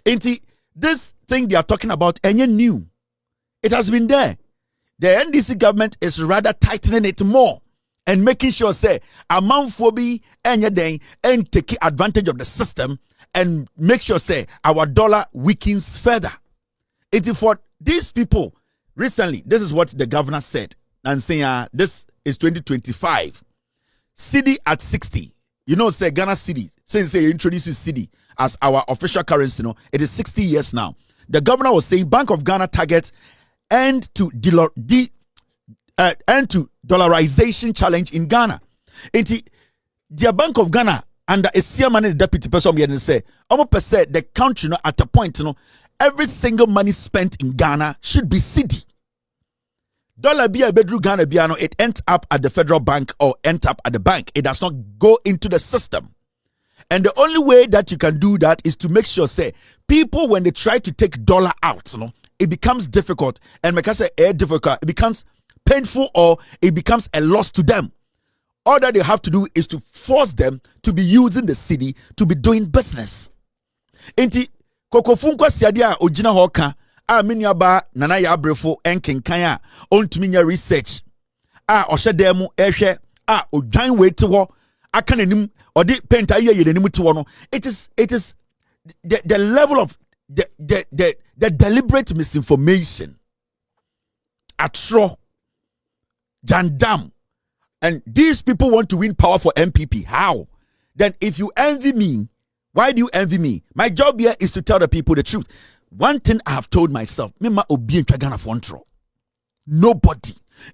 Ain't this thing they are talking about any new? It has been there. The NDC government is rather tightening it more and making sure say amount for be any day and take advantage of the system and make sure say our dollar weakens further. It is for these people. Recently, this is what the governor said and saying this is 2025. Cedi at 60. You know, say Ghana cedi, since they introduced cedi as our official currency, no, it is 60 years now. The governor was saying Bank of Ghana targets end to dollarization challenge in Ghana. The Bank of Ghana under a chairman and the deputy person say, almost said the country at a point, every single money spent in Ghana should be cedi. Dollar be a bedroom Ghana biano, it ends up at the federal bank or ends up at the bank. It does not go into the system. And the only way that you can do that is to make sure, say, people when they try to take dollar out, it becomes difficult. And because it's difficult, it becomes painful or it becomes a loss to them. All that they have to do is to force them to be using the cedi to be doing business. Inti kokofunko siadia ojina hoka. Minyaba nana Yaa Brefo and Kenkaya on to minya research. Oshademu eshe odwan way to war. Akanenim or the penta ye the nimutuano. It is the level of the deliberate misinformation. Atro Jandam. And these people want to win power for MPP. How? Then if you envy me, why do you envy me? My job here is to tell the people the truth. One thing I have told myself, nobody.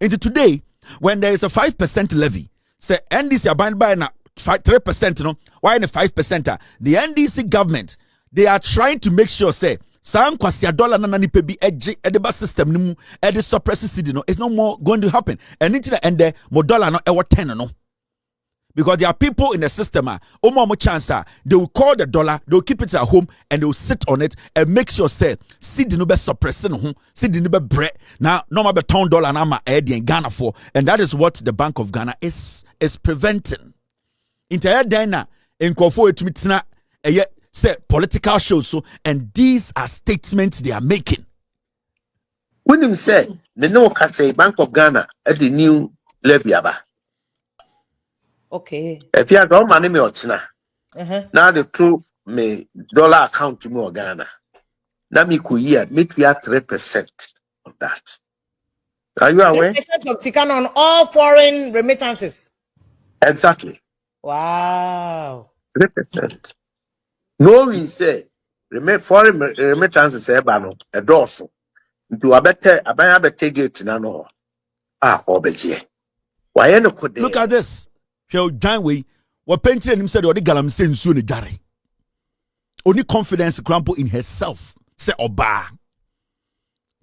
Into today, when there is a 5% levy, say NDC are buying by 3%, why in the 5%? The NDC government, they are trying to make sure, say, some $1 na nani pebi edeba system nimu edi suppress cedi it's no more going to happen. And into the end there, more dollar no ewa 10 no. Because there are people in the system, they will call the dollar, they will keep it at home, and they will sit on it and make sure say, cedi no be suppressing cedi no be bread. Now, no more be $10 na ma in Ghana for, and that is what the Bank of Ghana is preventing. Entire Dana in Kofo etimitina say political shows so, and these are statements they are making. When him say the no can say Bank of Ghana at the new levy aba. Okay. If you got money me ochina. Now the true me dollar account to me Ghana. Now me could year make we at 3% of that. Are you aware? 3% of Sikan on all foreign remittances. Exactly. Wow. 3%. No, we say foreign remittances say bano a dorsal. Do a better gate na no. Obeje. Why no could look at this. Janway, what painting him said, or the galam saying soon gary. Only confidence grandpa in herself. Say oba.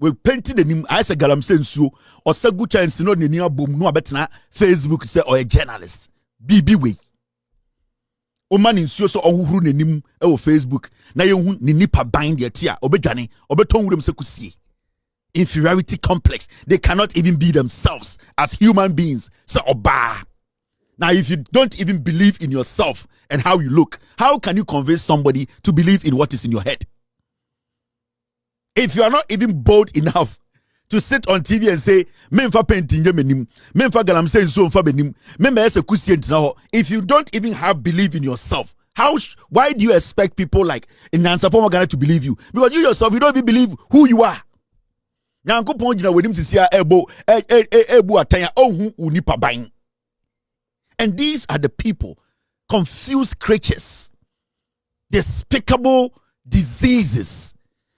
We painted the name I say galam saying so, or say good chance no near boom no better Facebook say or a journalist. BB way. O man in so on who nim Facebook. Na you ni nipa bind your tia, obejane, obeton wudem sekusi. Inferiority complex. They cannot even be themselves as human beings. Say oba. Now, if you don't even believe in yourself and how you look, how can you convince somebody to believe in what is in your head? If you are not even bold enough to sit on TV and say, "Memfa painting menim, memfa galam saying so mfa benim, memba ese kusient na." If you don't even have belief in yourself, why do you expect people like in answer for Ghana to believe you? Because you yourself, you don't even believe who you are. Nyankopon jina wedim sisia ebu atanya ohu unipa bain. And these are the people, confused creatures, despicable diseases.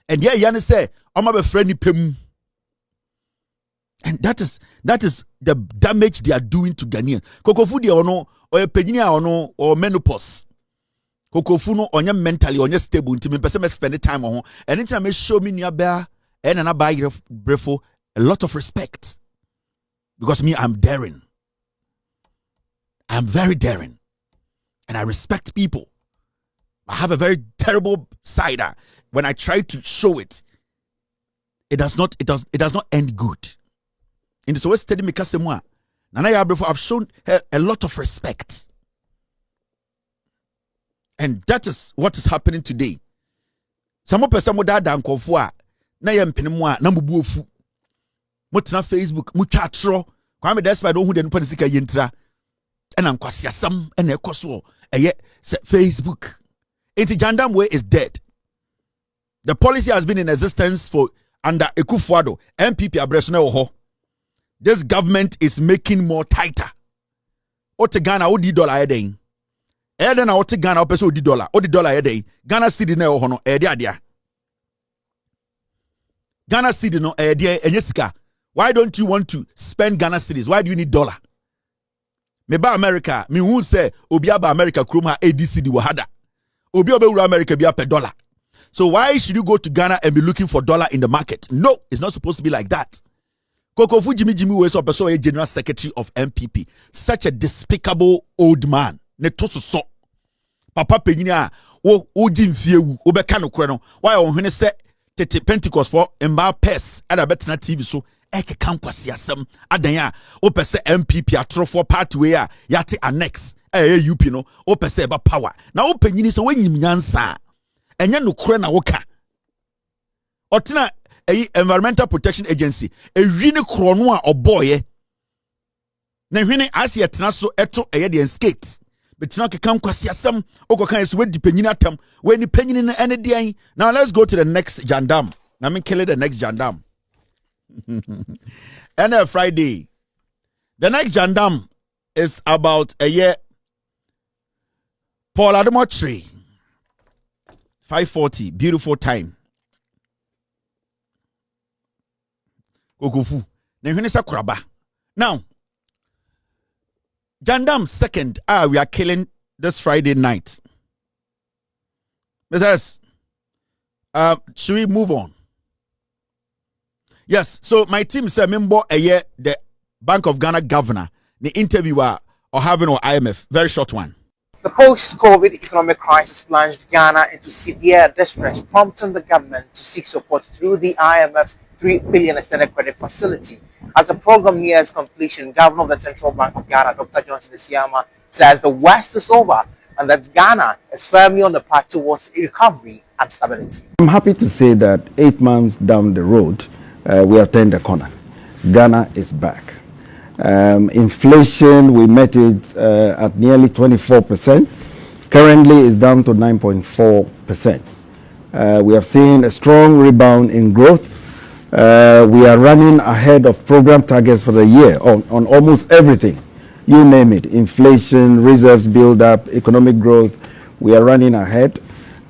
And yeah, Yana say, I'm a friendly pim. And that is the damage they are doing to Ghanaians. Kokofu di ono, or a pejinia ono, or menopause. Kokofu no on your mentally, on your stable, until me person spend the time on. And anytime me show me near bear, and I buy Brefo a lot of respect. Because me, I'm daring. I'm very daring. And I respect people. I have a very terrible side. When I try to show it, it does not end good. In the way study me kasemwa, Nana Yaa Brefo, I've shown her a lot of respect. And that is what is happening today. Some person mo da nkofo a na ye mpene a na mbubu ofu. Mo tena Facebook, mo twa atro. Kwame despite don't who the nipa sika yentra. And ankwasiasam and ekoso Facebook. Inti Jandam way is dead. The policy has been in existence for under Ekufuado, MPP Abresone Oho. This government is making more tighter. Ote Ghana odi dollar eden. Eden na ote Ghana opeso odi dollar eden. Ghana cedi na oho no adia. Ghana cedi no enyesika. Why don't you want to spend Ghana cedis? Why do you need dollar? Meba America, me who say obi aba America kroma ADC di wahada. Obi obe America be per dollar. So why should you go to Ghana and be looking for dollar in the market? No, it's not supposed to be like that. Kokofu Jimmy was a general secretary of MPP. Such a despicable old man. Ne toso so. Papa Penina o jim fiewu obeka no kure no. Why on hene se tete Pentecost for emba pes ada betina TV so eke kan kwasi asem adanya o pese MPP atrofo party we a yate annex UP no o pese ba power na o panyini so wanyim nyansa enye no kure na woka otina Environmental Protection Agency ewi ne kro no a oboye na hwene asia tena so eto the skate betina kekan kwasi asem okokan so wedi panyini atam we ni panyini na ene dian. Now let's go to the next jandam. Na me kill the next jandam. And Friday. The next jandam is about a year. Paul Adom Otchere 5:40, beautiful time. Ogofu. Now, jandam second. We are killing this Friday night. Should we move on? Yes, so my team said, member a year, the Bank of Ghana governor, the interviewer or having or IMF, very short one. The post-COVID economic crisis plunged Ghana into severe distress, prompting the government to seek support through the IMF's $3 billion extended credit facility. As the program nears completion, Governor of the Central Bank of Ghana, Dr. Johnson Isiama, says the worst is over and that Ghana is firmly on the path towards recovery and stability. I'm happy to say that 8 months down the road, we have turned the corner. Ghana is back. Inflation, we met it at nearly 24%. Currently, it's down to 9.4%. We have seen a strong rebound in growth. We are running ahead of program targets for the year on almost everything. You name it, inflation, reserves build up, economic growth, we are running ahead.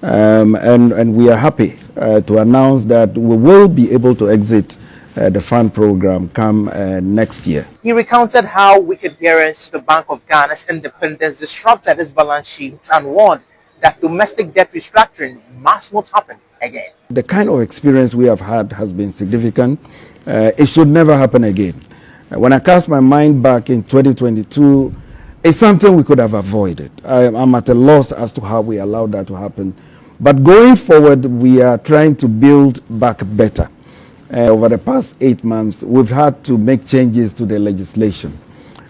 And we are happy to announce that we will be able to exit the fund program come next year. He recounted how wicked adherence to the Bank of Ghana's independence disrupted its balance sheets and warned that domestic debt restructuring must not happen again. The kind of experience we have had has been significant. It should never happen again. When I cast my mind back in 2022, it's something we could have avoided. I'm at a loss as to how we allowed that to happen. But going forward, we are trying to build back better. Over the past 8 months, we've had to make changes to the legislation.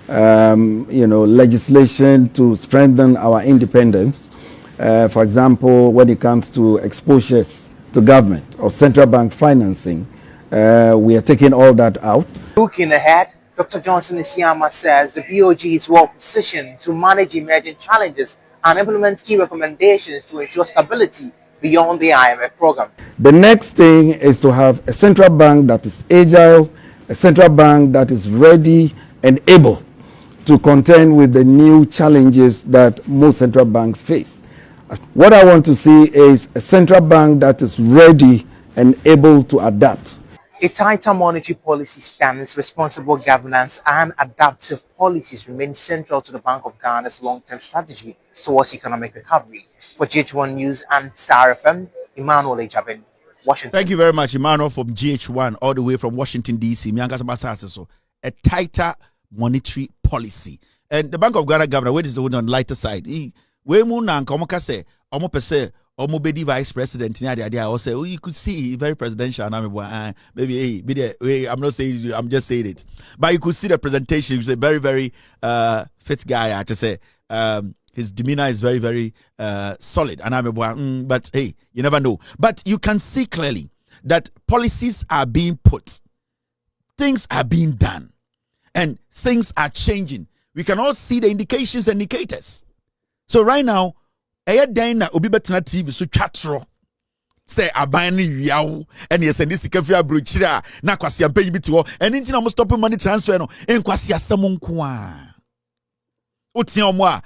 Legislation to strengthen our independence. For example, when it comes to exposures to government or central bank financing, we are taking all that out. Looking ahead, Dr. Johnson Isiama says the BOG is well positioned to manage emerging challenges and implement key recommendations to ensure stability beyond the IMF program. The next thing is to have a central bank that is agile, a central bank that is ready and able to contend with the new challenges that most central banks face. What I want to see is a central bank that is ready and able to adapt. A tighter monetary policy stance, responsible governance, and adaptive policies remain central to the Bank of Ghana's long-term strategy towards economic recovery. For GH1 News and Star FM, Emmanuel Ejabin, Washington. Thank you very much, Emmanuel, from GH1, all the way from Washington, D.C. A tighter monetary policy. And the Bank of Ghana governor, where is the one on the lighter side? we mu na nka omo ka say omo pese omo be di vice president ni ade I say you could see very presidential na me boy maybe hey, I'm not saying I'm just saying it, but you could see the presentation. He's a very very fit guy. I just say his demeanor is very very solid, and I'm a boy but hey, you never know. But you can see clearly that policies are being put, things are being done, and things are changing. We can all see the indications and indicators. So right now, Aya Dana Obi Betana TV so chatro say abani yaw and yes and this kafia bruchira na kwasi ampe bi to and nti na mo stop money transfer no en kwasi asem nko a otia omo a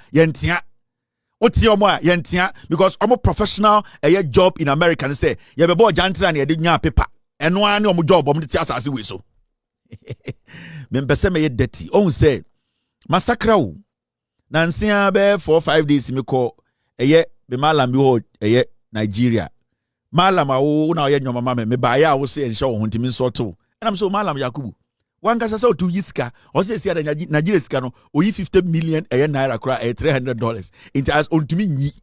yentia because omo professional a job in America say ye be bo jantra na ye de nya paper eno an omo job omo ti asase we so me mpese me ye dirty on say massacre wo na nsia be 4-5 days me call eye be malam bi ho eye Nigeria malam awo na oye nyoma mama me ba ya wo se enhye wo hontimi nso to and I'm so malam Yakubu one kasa so to yiska o se sia da Nigeria sika no oyi 50 million eye naira kra $300 into as ontimi nyi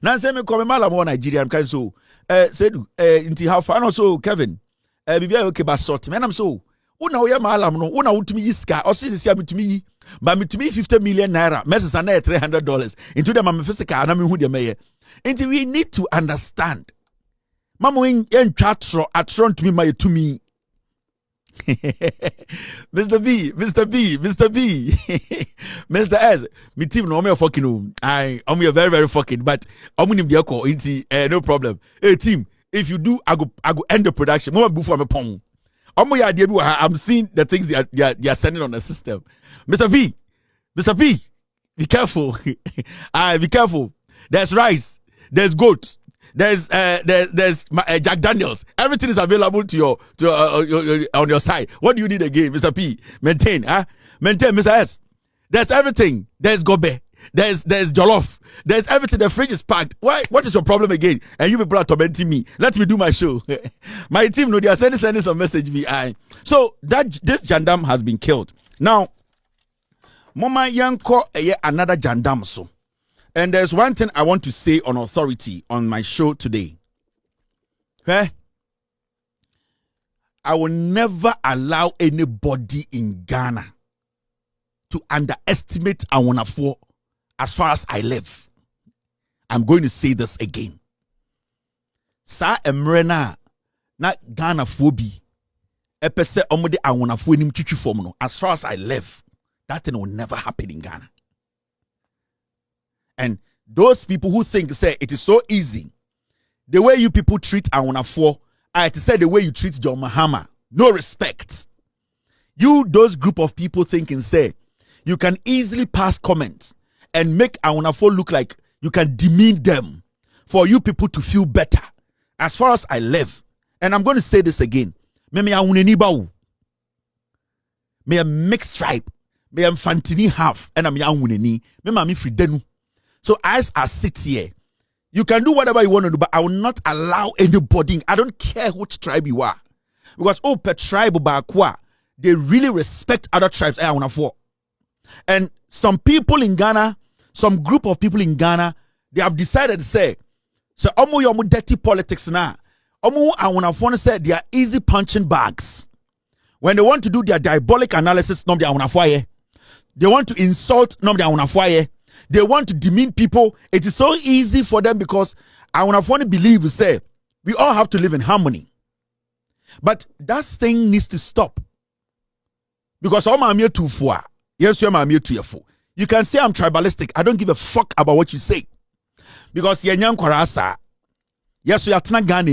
na nse me call me malam wo Nigeria am kan so sedu into how far no so Kevin bibia okay ba sort me na so una oya malam no una utumi yiska o se sia metumi yi ba metumi 50 million naira messes na $300 into them am physical na me hu de meye into we need to understand mama en twatro atro ntumi ma yetumi Mr. B Mr. S me team no me fucking I am very very fucking but omunim de call into no problem hey team if you do I go end the production mama before me pon I'm seeing the things they are sending on the system. Mr. P, be careful. Be careful. There's rice, there's goat, there's Jack Daniels. Everything is available to your on your side. What do you need again, Mr. P? Maintain, Mr. S. There's everything. There's gobe. There's jollof. There's everything. The fridge is packed. Why? What is your problem again? And you people are tormenting me. Let me do my show. My team, no, they are sending some message me. So that this jandam has been killed. Now, Mama Yanko another jandam so. And there's one thing I want to say on authority on my show today. Okay? I will never allow anybody in Ghana to underestimate Awonafo. As far as I live, I'm going to say this again. Sa emrena na Ghana phobi epese omode awonafo enim twitwi form no. As far as I live, that thing will never happen in Ghana. And those people who think say it is so easy, the way you people treat awonafo, I to say the way you treat John Mahama, no respect. You those group of people thinking say you can easily pass comments and make Awonafo look like you can demean them for you people to feel better. As far as I live, and I'm going to say this again, me a mixed tribe, me am fantini half, and I'm me mami fridenu. So as I sit here, you can do whatever you want to do, but I will not allow anybody. I don't care which tribe you are, because per tribe bakwa, they really respect other tribes. And some people in Ghana, some group of people in Ghana, they have decided to say, so omo dirty politics now. Omo I wanna say they are easy punching bags. When they want to do their diabolic analysis, no they want to insult, no they want to demean people. It is so easy for them because I wanna believe say we all have to live in harmony. But that thing needs to stop. Because I'm here too far. Yes, I'm here too far. You can say I'm tribalistic. I don't give a fuck about what you say. Because yes, we are Ghana.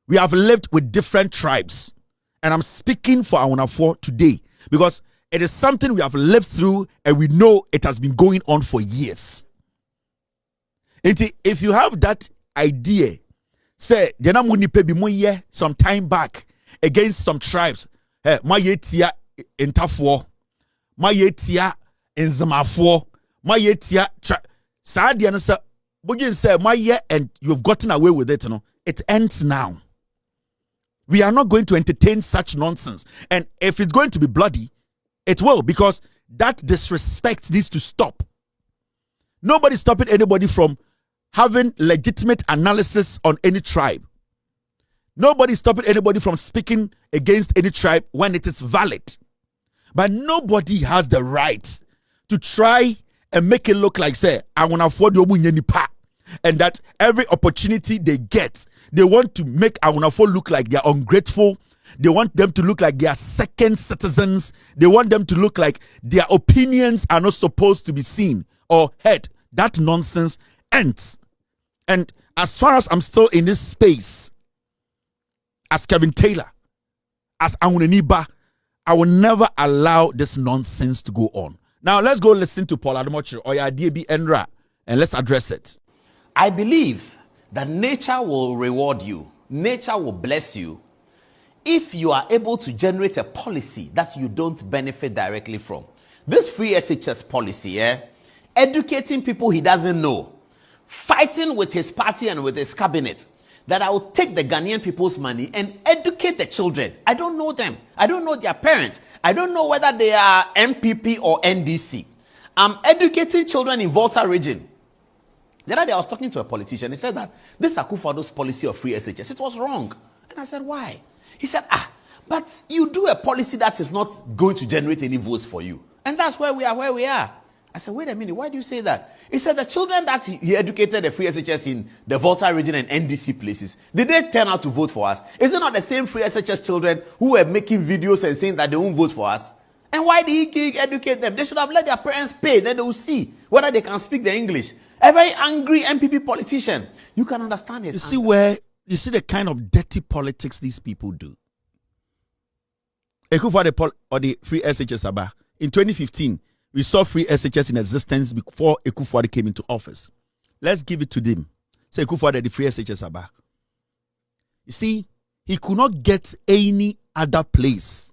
We have lived with different tribes. And I'm speaking for Awonafo today. Because it is something we have lived through and we know it has been going on for years. If you have that idea, say, some time back against some tribes, my yetia in Tafo, my yetia in Zamafo, my yetia Sadia sir, but you say my year and you've gotten away with it, it ends now. We are not going to entertain such nonsense. And if it's going to be bloody, it will, because that disrespect needs to stop. Nobody's stopping anybody from having legitimate analysis on any tribe. Nobody's stopping anybody from speaking against any tribe when it is valid. But nobody has the right to try and make it look like, say, I want to afford you and that every opportunity they get, they want to make Awunafo look like they are ungrateful. They want them to look like they are second citizens. They want them to look like their opinions are not supposed to be seen or heard. That nonsense ends. And as far as I'm still in this space, as Kevin Tailor, as Awuneniba, I will never allow this nonsense to go on. Now let's go listen to Paul Adom Otchere or Yaa Brefo and Afia, and let's address it. I believe that nature will reward you. Nature will bless you if you are able to generate a policy that you don't benefit directly from. This free SHS policy, educating people he doesn't know, fighting with his party and with his cabinet, that I will take the Ghanaian people's money and educate the children. I don't know them. I don't know their parents. I don't know whether they are MPP or NDC. I'm educating children in Volta region. The other day I was talking to a politician. He said that this Akufo-Addo's policy of free SHS, it was wrong. And I said, why? He said, but you do a policy that is not going to generate any votes for you. And that's where we are. I said, wait a minute, why do you say that? He said the children that he educated the free SHS in the Volta region and NDC places, did they turn out to vote for us? Is it not the same free SHS children who were making videos and saying that they won't vote for us? And why did he educate them? They should have let their parents pay, then they will see whether they can speak the English. A very angry MPP politician. You can understand his anger. You see the kind of dirty politics these people do. Akufo-Addo or the free SHS Aba. In 2015, we saw free SHS in existence before Akufo-Addo came into office. Let's give it to them. Say Akufo-Addo the free SHS Aba. You see, he could not get any other place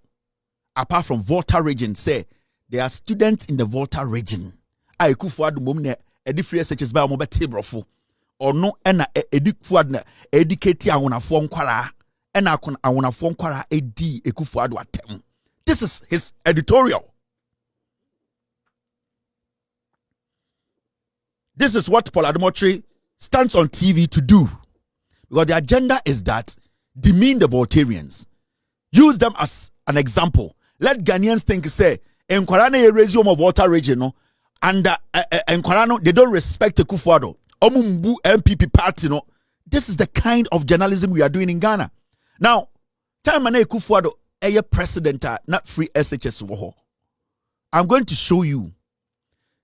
apart from Volta region. Say there are students in the Volta region. Akufo-Addo momne edi free SHS ba mo beti brofo. Or no ena Akufo-Addo educate Awunafo nkwara. Ena Awunafo nkwara edi Akufo-Addo atem. This is his editorial. This is what Paul Adom Otchere stands on TV to do. Because the agenda is that demean the Voltarians. Use them as an example. Let Ghanaians think, say, Nkwarana resume of Volta region, no, and Nkwarano, they don't respect Akufo-Addo. Omumbu MPP party, no. This is the kind of journalism we are doing in Ghana. Now, time and Akufo-Addo, a president, not free SHS woho. I'm going to show you.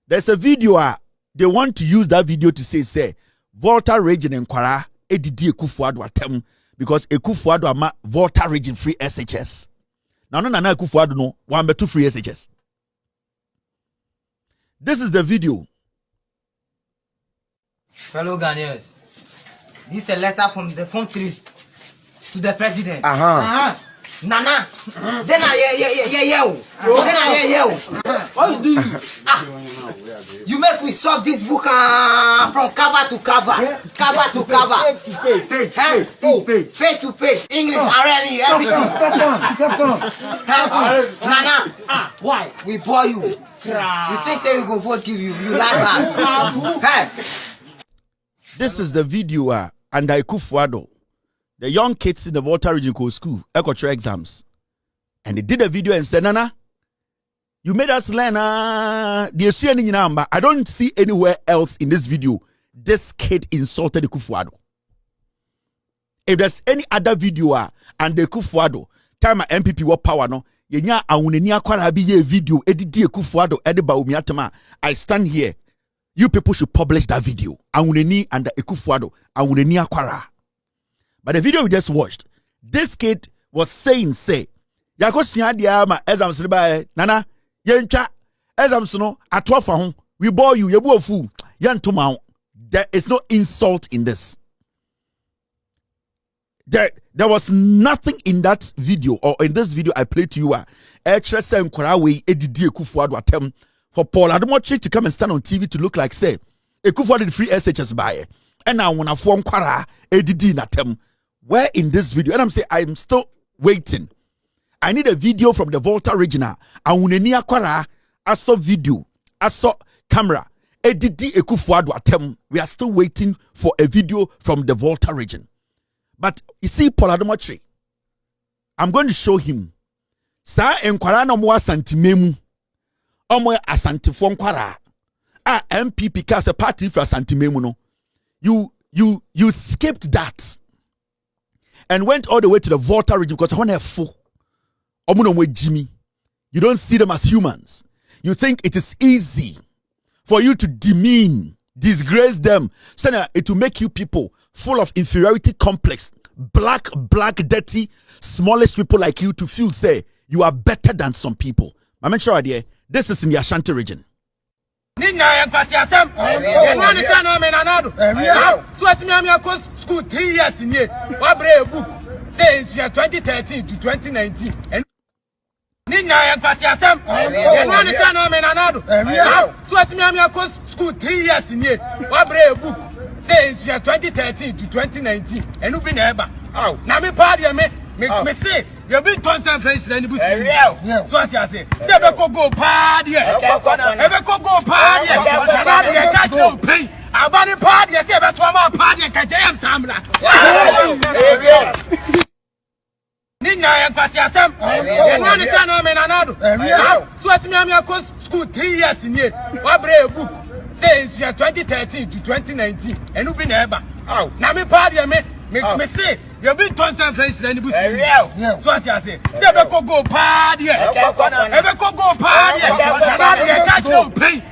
There's a video. They want to use that video to say Volta region and Kwara edidi Akufo-Addo atem because Akufo-Addo ama Volta region free SHS. Now no Akufo-Addo no one betu free SHS. This is the video. Fellow Ghanaians, this is a letter from the phone trees to the president. Nana, then what do you make we solve this book from cover to cover, cover to cover, page to page, English, already, everything. Nana, why? We bore you. You think say we go vote give you, you like us. This is the video under Akufo-Addo. The young kids in the Volta region school, Ecotra exams. And they did a video and said, Nana, you made us learn. I don't see anywhere else in this video this kid insulted Akufo-Addo. If there's any other video and the Akufo-Addo, time MPP what power no, yenya awuneni akwara bi ye video edidi Akufo-Addo ediba umiatama. I stand here. You people should publish that video. Awuneni and the Akufo-Addo, awuneni akwara. But the video we just watched, this kid was saying, Yako Siadiama, exams Nana, Yencha, exams no, at 12 we bore you, you fool, Yan Tomau. There is no insult in this. There was nothing in that video or in this video I played to you. Ekhrese Nkwarawe edidi Akufo-Addo atem for Paul Adom Otchere to come and stand on TV to look like say Akufo-Addo the free SHS buy. And now when I form Nkwara edidi natem. Where in this video, and I'm saying I'm still waiting. I need a video from the Volta regional. I saw video, I saw camera. Edidi Ekufuado atem. We are still waiting for a video from the Volta region. But you see, Paul Adom Otchere, I'm going to show him. Sa enkwara na mo asantimemu. Omo asantifo nkwara. MPP cast a party for asantimemu no. You skipped that and went all the way to the Volta region because when they're full, Jimmy, you don't see them as humans. You think it is easy for you to demean, disgrace them, so that it will make you people full of inferiority complex, black, dirty, smallish people like you to feel, say, you are better than some people. I'm not sure, this is in the Ashanti region. School 3 years in here. What brave book says 2013 to 2019. And school 3 years in here. What brave book says 2013 to 2019. And you been ever. Oh, now me party me say you been constant French and you so what you say? Say go party. Ever go party. And catch you pay. Abani party, say about one party and catch him samla. Nina and Pasiasam, and one is an omen another. So at me, school 3 years in here. What brave book says 2013 to 2019. And you been ever. Oh, now me party, me say you been constant French and you so what you say? Say about go party. Ever go party. And catch you pay.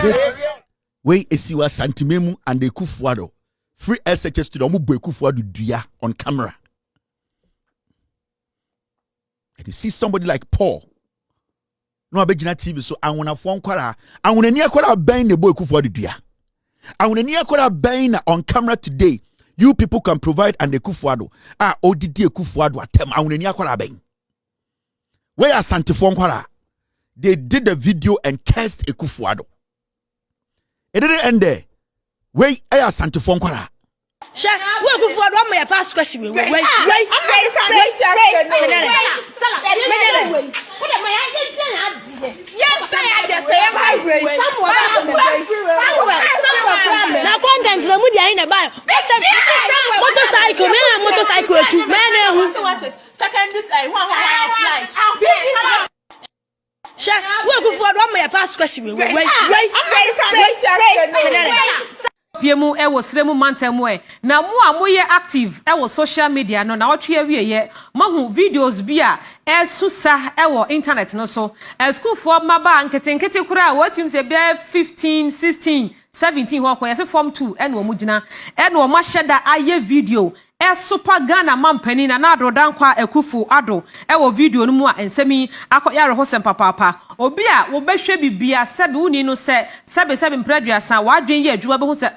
This way is you Santimemu and the Kufuado. Free SHS to the Mubu Kufuado Duya on camera. And you see somebody like Paul. No abegina TV so I wanna phone kwara. I wanna near kwara bang the boy Kufuado Duya. I wanna near kwara bang on camera today. You people can provide and the Kufuado. ODD Kufuado atem. I wanna near kwara bang. Where are Santifon Kwara? They did the video and cursed Ekufuado. It didn't end there. Where are Santifon Kwara? Wait, my past question. Wait. Wait. Piemu ewo sremu mantemu na mu a moye active ewo social media no na otwe awieye mahu videos bia esusa ewo internet no so school for maba nkete kura watim se bia 15 16 17 ho kwese form 2 ene omu gina ene o ma sheda aye video super Ghana mampani na adodan kwa ekufu ado ewo video no mu a ensemi akoyare ho sem papa obi a wo behwe bibia sebe uni no se sebe mpraduasa wadwen ye adwuma be ho se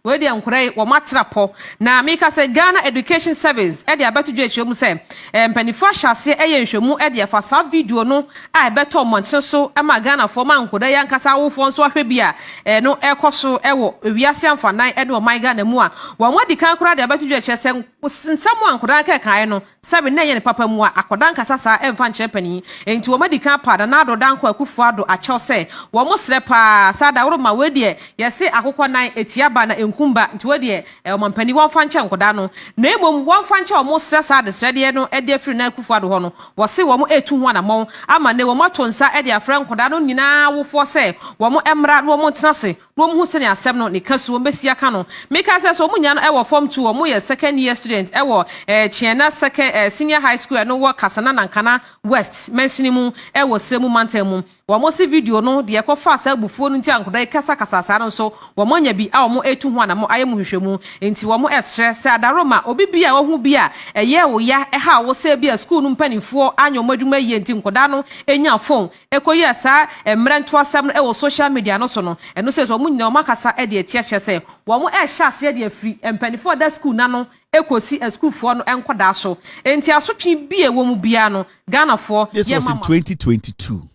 we dey nkure wo matrapo na meka se Ghana Education Service e dey abeto mu se mpanifo ahase eye nhwemu e dey fa video no a beto monten so e ma Ghana fo man koda ya nkasa wofo nso ahwe bia no ekoso ewo wiase amfanan e no my Ghana mu a wo wadi kan kura dey abeto se nsamo ankoda ka kan no sebe na ye ne papa mu a akoda nkasa sa e mfa nche pani enti wo madi kan pada na adodan kwa Akufuado acho se wo mo sre pa sada woro ma we dey yesi akokọ nan etiaba na nkumba nti we dey omampani wo fa nche nkoda no na emom wo fa nche o mo sre sa de sre de no e dey free na Akufuado ho no wo se wo mo etu ho na mo ama ne wo matonsa e dey afra nkoda no nyina wo fo se wo mo emra no mo tenase no mo hu se ne asem no ne kasu wo besia ka no meka se so mo nya no e wo form 2 wo mo ye second year student e wo chiena second senior high school no wo Kasana Nankana West mensinimu e wo sremu mantemu wo mo si video no de ekofa sa bufuo no nti ankoda kasa sa no so wo mo nya bi a wo mo etu ho na mo ayemu hwehwemu enti wo mo esre se adaroma obi bia wo hu bia eye wo ya e ha wo se bia school no mpanifo anyo madwuma ye enti nkoda no enya phone ekoye sa emrento asem no e wo social media no so no eno se so mo nyina wo makasa e de etia hye wo mo e hye ase de free mpanifo da school na no ekosi school for no enkoda so enti asotwe bia wo mu bia no Ghana for this was in 2022.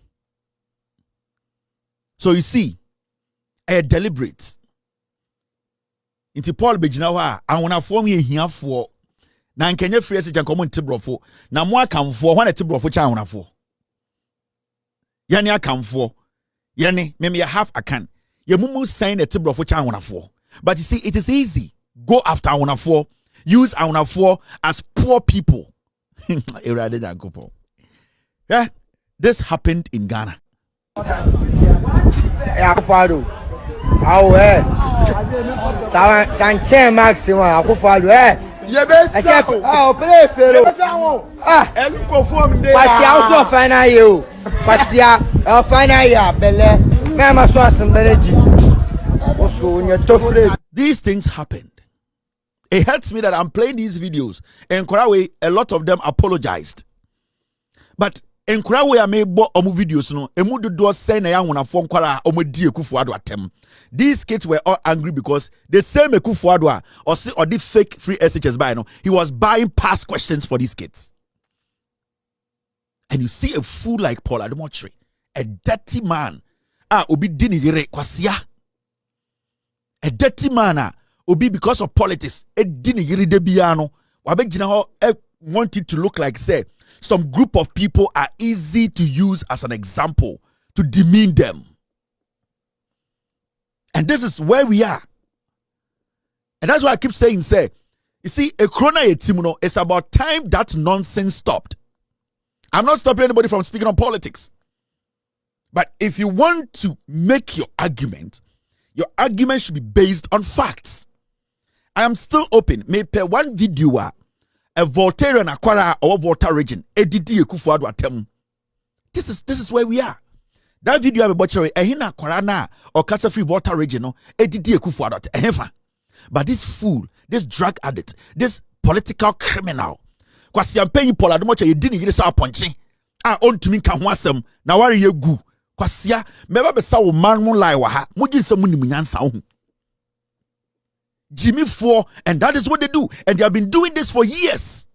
So you see, deliberate. Inti Paul begina wa awona form ye hiafo na nkenye free ese jankomo ntibrofo na mo akamfo ho na tibrofo cha awonafo Yani akamfo. Yani maybe half a can. Ye mumu sign a table of which I want for. But you see, it is easy. Go after I want for. Use I want for as poor people. Yeah, this happened in Ghana. Akufado. Awe. Sanche maximum Akufado. Yebesa. Ah, play fellow. Ah, Pasia also final you. Pasia final year bele. Me ma so asembeleji. Oso nyetofre. These things happened. It hurts me that I'm playing these videos. And Korawe, a lot of them apologized. But in Korawe, I made omu videos no. Emu do say na yang wana phone kwala omu di Akufo-Addo atem. These kids were all angry because the same Akufo-Addo or the fake free SHS buy no. He was buying past questions for these kids. And you see a fool like Paul Adom Otchere, a dirty man. Obi dini yere kwasia. A dirty man Obi because of politics. Dini yere de biano. Wabegina ho want it to look like say some group of people are easy to use as an example to demean them. And this is where we are. And that's why I keep saying, say, you see, a corona etimuno, it's about time that nonsense stopped. I'm not stopping anybody from speaking on politics. But if you want to make your argument should be based on facts. I am still open. Maybe one video a Voltaire and Aquara or Volta region. Edidi Akufo-Addo atem. This is where we are. That video I watched ehina Aquara na or Casa Free Volta region no Edidi Akufo-Addo atem. But this fool, this drug addict, this political criminal, kwasi ampenyi Paul Adom Otchere yedini yire sa ponche. Ontumi ka ho asem na ware yegu. Kwasia meba besa wo man mo lai wa ha. Mo ginse mo nim nyansa ho. Jimmy 4, and that is what they do. And they have been doing this for years.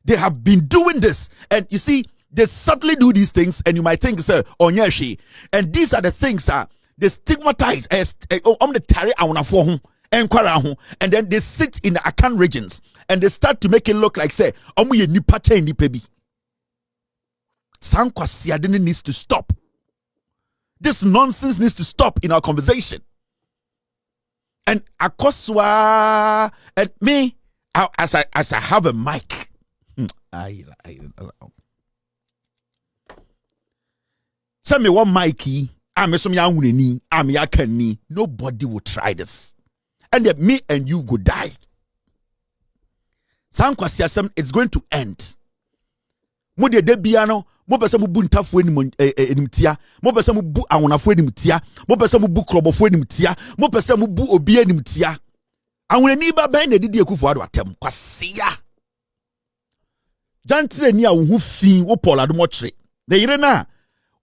They have been doing this. And you see, they subtly do these things, and you might think, sir, onyeshi. And these are the things they stigmatize as the tari awonafo ho, and then they sit in the Akan regions and they start to make it look like say, omu ye nipa che nipa bi. Sankwasiade needs to stop. This nonsense needs to stop in our conversation. And Akoswa and me, as I have a mic, send me one mic. Nobody will try this, and then me and you go die. It's going to end. Mo de biano. Mo pese mo bu ntafo enimtia, mo pese mo bu awonafo enimtia, mo pese mo bu krobofo enimtia, mo pese mo bu obi enimtia. Awonani ba ban na didi Akufo-Addo atem kwasia. Jantre ni a wo hu fin wo Paul Adom Otchere. De yire na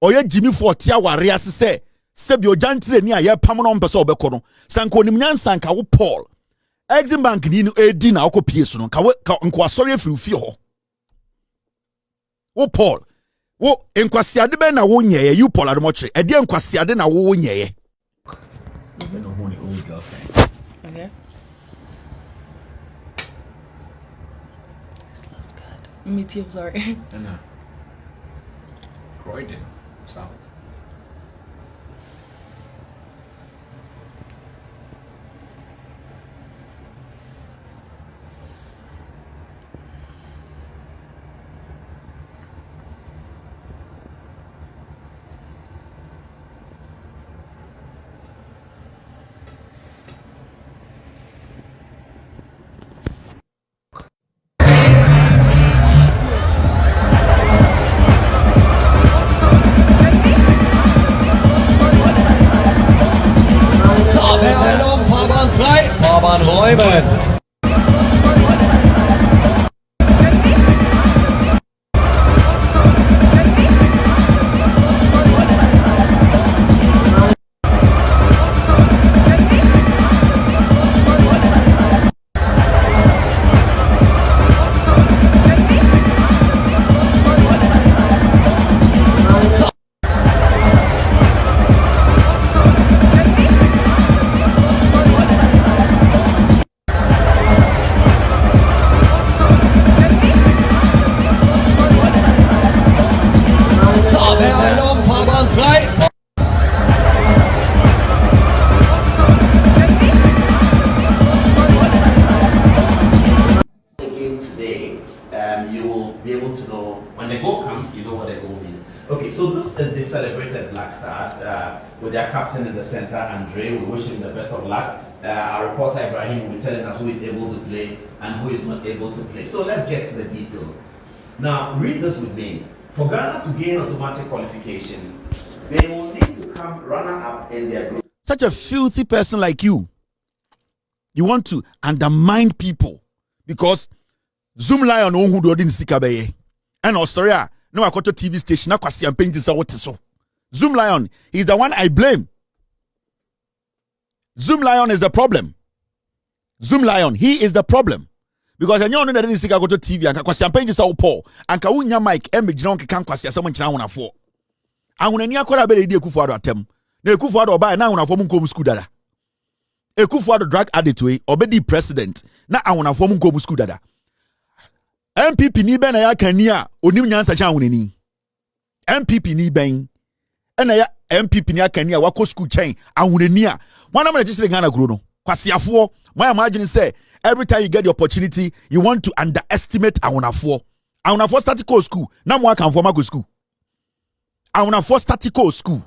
oye Jimmy 40 aware ase se bi o jantre ni a ye pam no mpese obekọ no. Sanka onim nyansa nka wo Paul. Exim Bank ni no edi na akopie so no nka nko asori afiri fie ho. Wo Paul wo enkwasiade be na wo nyeye you Paul Adom Otchere e de enkwasiade na wo nyeye. Okay. This looks good. Me too, sorry. No. Croydon, South. Fahrbahn räumen. Okay, so this is the celebrated Black Stars with their captain in the center, Andre. We wish him the best of luck. Our reporter Ibrahim will be telling us who is able to play and who is not able to play. So let's get to the details. Now, read this with me. For Ghana to gain automatic qualification, they will need to come runner-up in their group. Such a filthy person like you want to undermine people because Zoom Lion who didn't see Kabaye. And Australia, no, I got a TV station. I kwasi am painting so. Zoom Lion, he's the one I blame. Zoom Lion is the problem. Zoom Lion, he is the problem. Because I know that didn't see I got a TV and kwasi am painting so Paul. And ka wunya mic and me jina can kwasi someone china una for. And when any akora be dey Kufuado atem. Na Kufuado buy na una for mun kom school dada. Kufuado drug addict way obedi president. Na una for mun kom school dada. MPP ni ben na ya kania onim nyansa cha wonani MPP ni ben na ya MPP ni akania wako school chain awonani a wana ma register Ghana gro no kwasiafo my imagine say every time you get the opportunity you want to underestimate awonafo statical school na mo akan forma go school awonafo statical school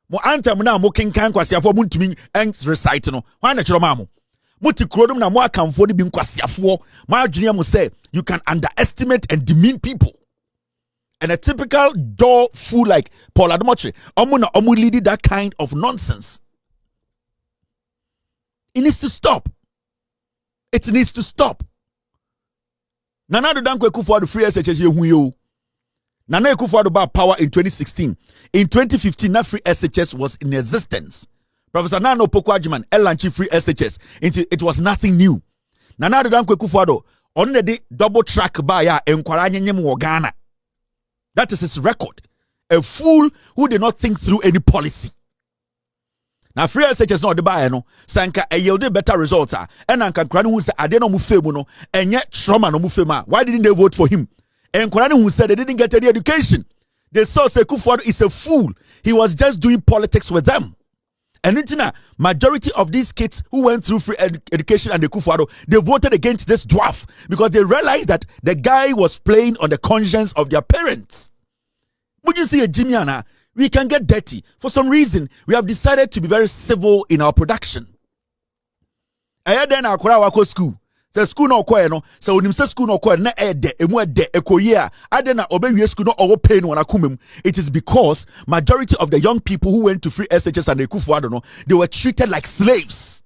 mo antem na mo kenkan kwasiafo mo ntumi en recite no wana na chiro ma mo Muti krodum na mo akamfo ni bi nkwasiafo ma adwene mo say you can underestimate and demean people. And a typical door fool like Paul Adom Otchere omu lead that kind of nonsense. It needs to stop. It needs to stop. Nana do danko Kufuado free SHS ye hu yo. Nana Kufuado ba power in 2016. In 2015 na free SHS was in existence. Professor Nana Opoku-Agyeman Elanchi free SHS. It was nothing new. Nana do danko Kufuado on the double track by ya enkwara nyem wo Ghana. That is his record. A fool who did not think through any policy. Now free SHS no the buy no sanka a yield better results and anka krani who say ade no mu femu no enye trauma no mu fema. Why didn't they vote for him? And Krani who said they didn't get any education. They saw say Kufuado is a fool. He was just doing politics with them. And majority of these kids who went through free education and the Kufuado, they voted against this dwarf because they realized that the guy was playing on the conscience of their parents. Would you see a Jimiana? We can get dirty. For some reason, we have decided to be very civil in our production. I then akora wako school. The school no kwe no. So when say school no kwe na de emu de ekoye adena obewie school no owo pay no akumem. It is because majority of the young people who went to free SHS and Kufuado no, they were treated like slaves.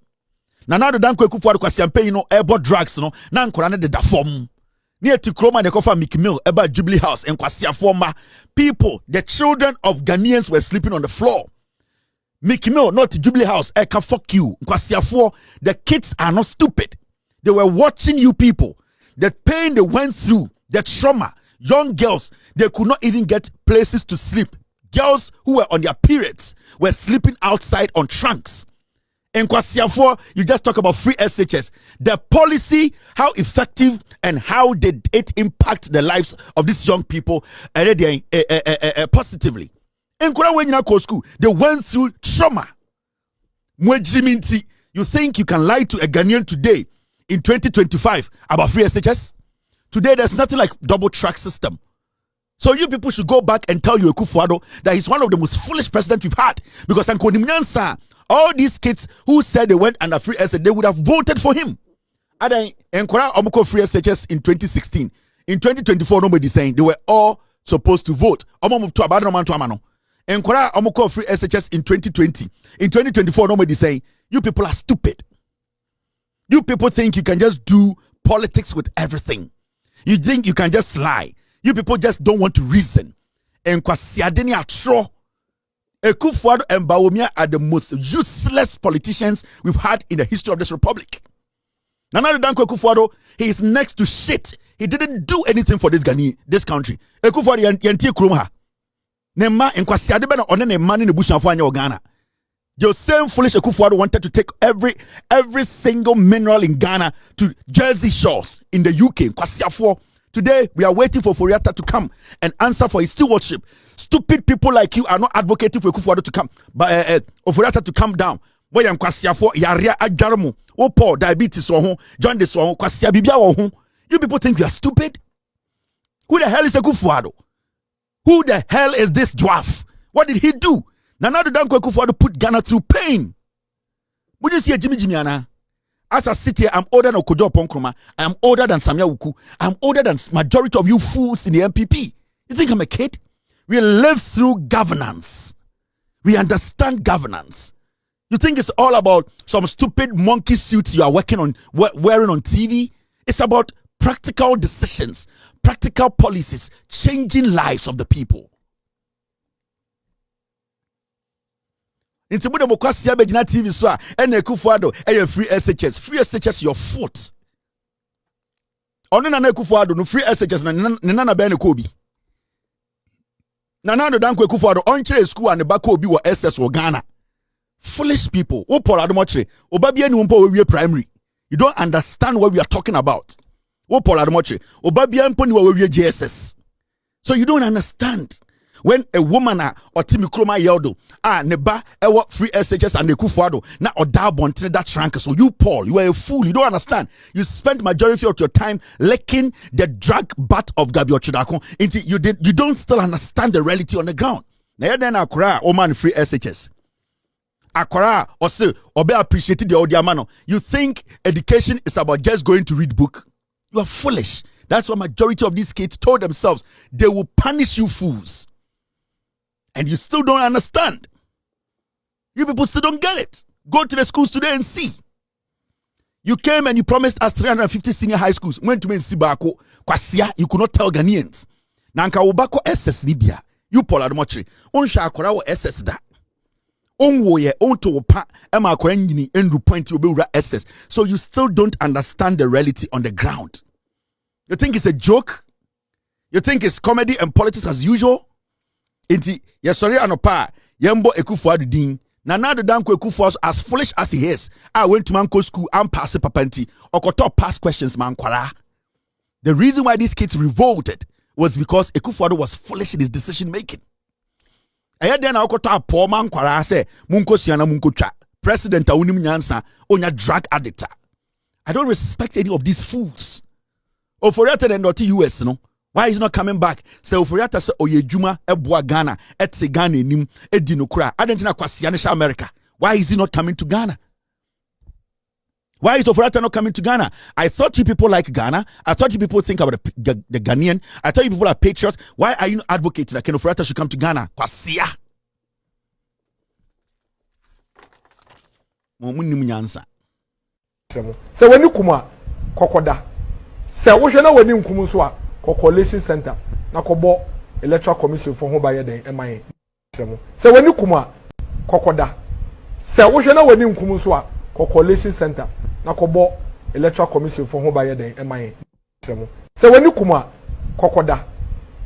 Na do danko Kufuado kwasi ampe no airport drugs no na nkora ne de form. Near to Kroma de kofa Mickey Mill about Jubilee House and kwasi forma people, the children of Ghanaians were sleeping on the floor. Mickey Mill, not Jubilee House, can fuck you. Kwasi the kids are not stupid. They were watching you people. The pain they went through, the trauma. Young girls, they could not even get places to sleep. Girls who were on their periods were sleeping outside on trunks. In Kwasiafo, you just talk about free SHS. The policy, how effective and how did it impact the lives of these young people positively. In Kwasiafo school, they went through trauma. You think you can lie to a Ghanaian today in 2025 about free SHS? Today, there's nothing like double track system. So you people should go back and tell you Kufuado that he's one of the most foolish presidents we've had. Because all these kids who said they went under free SHS, they would have voted for him. And then Omoko free SHS in 2016. In 2024, nobody saying they were all supposed to vote. Omoko free SHS in 2020. In 2024, nobody saying you people are stupid. You people think you can just do politics with everything. You think you can just lie. You people just don't want to reason. And Kwasiadeni Atro, Kufuado and Bawumia are the most useless politicians we've had in the history of this republic. Nana Danko Kufuado, he is next to shit. He didn't do anything for this country. Kufuado yanti krumha. Nema and Kwasiade bena one ne man in the bush of Ghana. The same foolish Kufuado wanted to take every single mineral in Ghana to Jersey Shores in the UK. Kwasiafo. Today, we are waiting for Foriata to come and answer for his stewardship. Stupid people like you are not advocating for Kufuado to come, but Foriata to come down. Boy, I'm Kwasiafo, Yaria Ajarmu, Paul, diabetes, or John de Swan, Kwasia Bibia, or you people think you are stupid? Who the hell is a Kufuado? Who the hell is this dwarf? What did he do? Nana Danko Akufo-Addo put Ghana through pain. Would you see a Jimmy Anna? As I sit here, I'm older than Okojo Ponkroma. I'm older than Samia Wuku. I'm older than majority of you fools in the MPP. You think I'm a kid? We live through governance. We understand governance. You think it's all about some stupid monkey suits you are wearing on TV? It's about practical decisions, practical policies, changing lives of the people. Into muda mokwasi ya begina TV so ene Akufo-Addo free SHS your fault. Ono na Akufo-Addo no free SHS na na be ne ko bi. Nana Danko Akufo-Addo onkyere school and ba ko bi wo SS wo Ghana. Foolish people. O Paul Adom Otchere, obabia ni mpo we primary. You don't understand what we are talking about. O Paul Adom Otchere, obabia mpo ni we JSS. So you don't understand. When a woman or Timmy Kroma Yeldo neba ewa free SHS and Akufo-Addo na oda bontin that rank. So you Paul, you are a fool. You don't understand. You spent majority of your time licking the drag butt of Gabi Ochidako. You don't still understand the reality on the ground. Na then akura o man free SHS. Akora or say obe appreciated the audio. You think education is about just going to read book? You are foolish. That's what majority of these kids told themselves. They will punish you fools. And you still don't understand. You people still don't get it. Go to the schools today and see. You came and you promised us 350 senior high schools. Went to me in Sibako. Kwasia, you could not tell Ghanaians. Nanka Obako SS Libya. You Paul Adom Otchere. Onsha akora wo SS da. Onwoye, onto pa, ema akora nyini endu point you be SS. So you still don't understand the reality on the ground. You think it's a joke? You think it's comedy and politics as usual? Inti yesori anopa yembo Akufo-Addo din Nana Danko Akufo-Addo as foolish as he is. I went to Manko school and pass papanti okoto pass questions man kwala. The reason why these kids revolted was because Akufo-Addo was foolish in his decision making. Aya den na okoto apo man kwala say munko siana munko twa president a unim nyansa onya drug addict. I don't respect any of these fools. Oforiate den doti US no. Why is not coming back? Say Oforiata say Oyejuma Ebwa Ghana etse Ghana enim edi no kura. Adentina kwasi anisha America. Why is he not coming to Ghana? Why is Oforiata not coming to Ghana? I thought you people like Ghana. I thought you people think about the Ghanaian. I thought you people are patriots. Why are you not advocating that Ken Oforiata should come to Ghana? Kwasia. Momuni munyansa. So when you kuma kokoda. Say wo hwe na wani nkumu so a Coalition Center na kobo electoral commission for home by den eman se wani kuma kokoda se wo hwe na wani nkumu so a Coalition Center na kobo electoral commission for home by den eman se wani kuma kokoda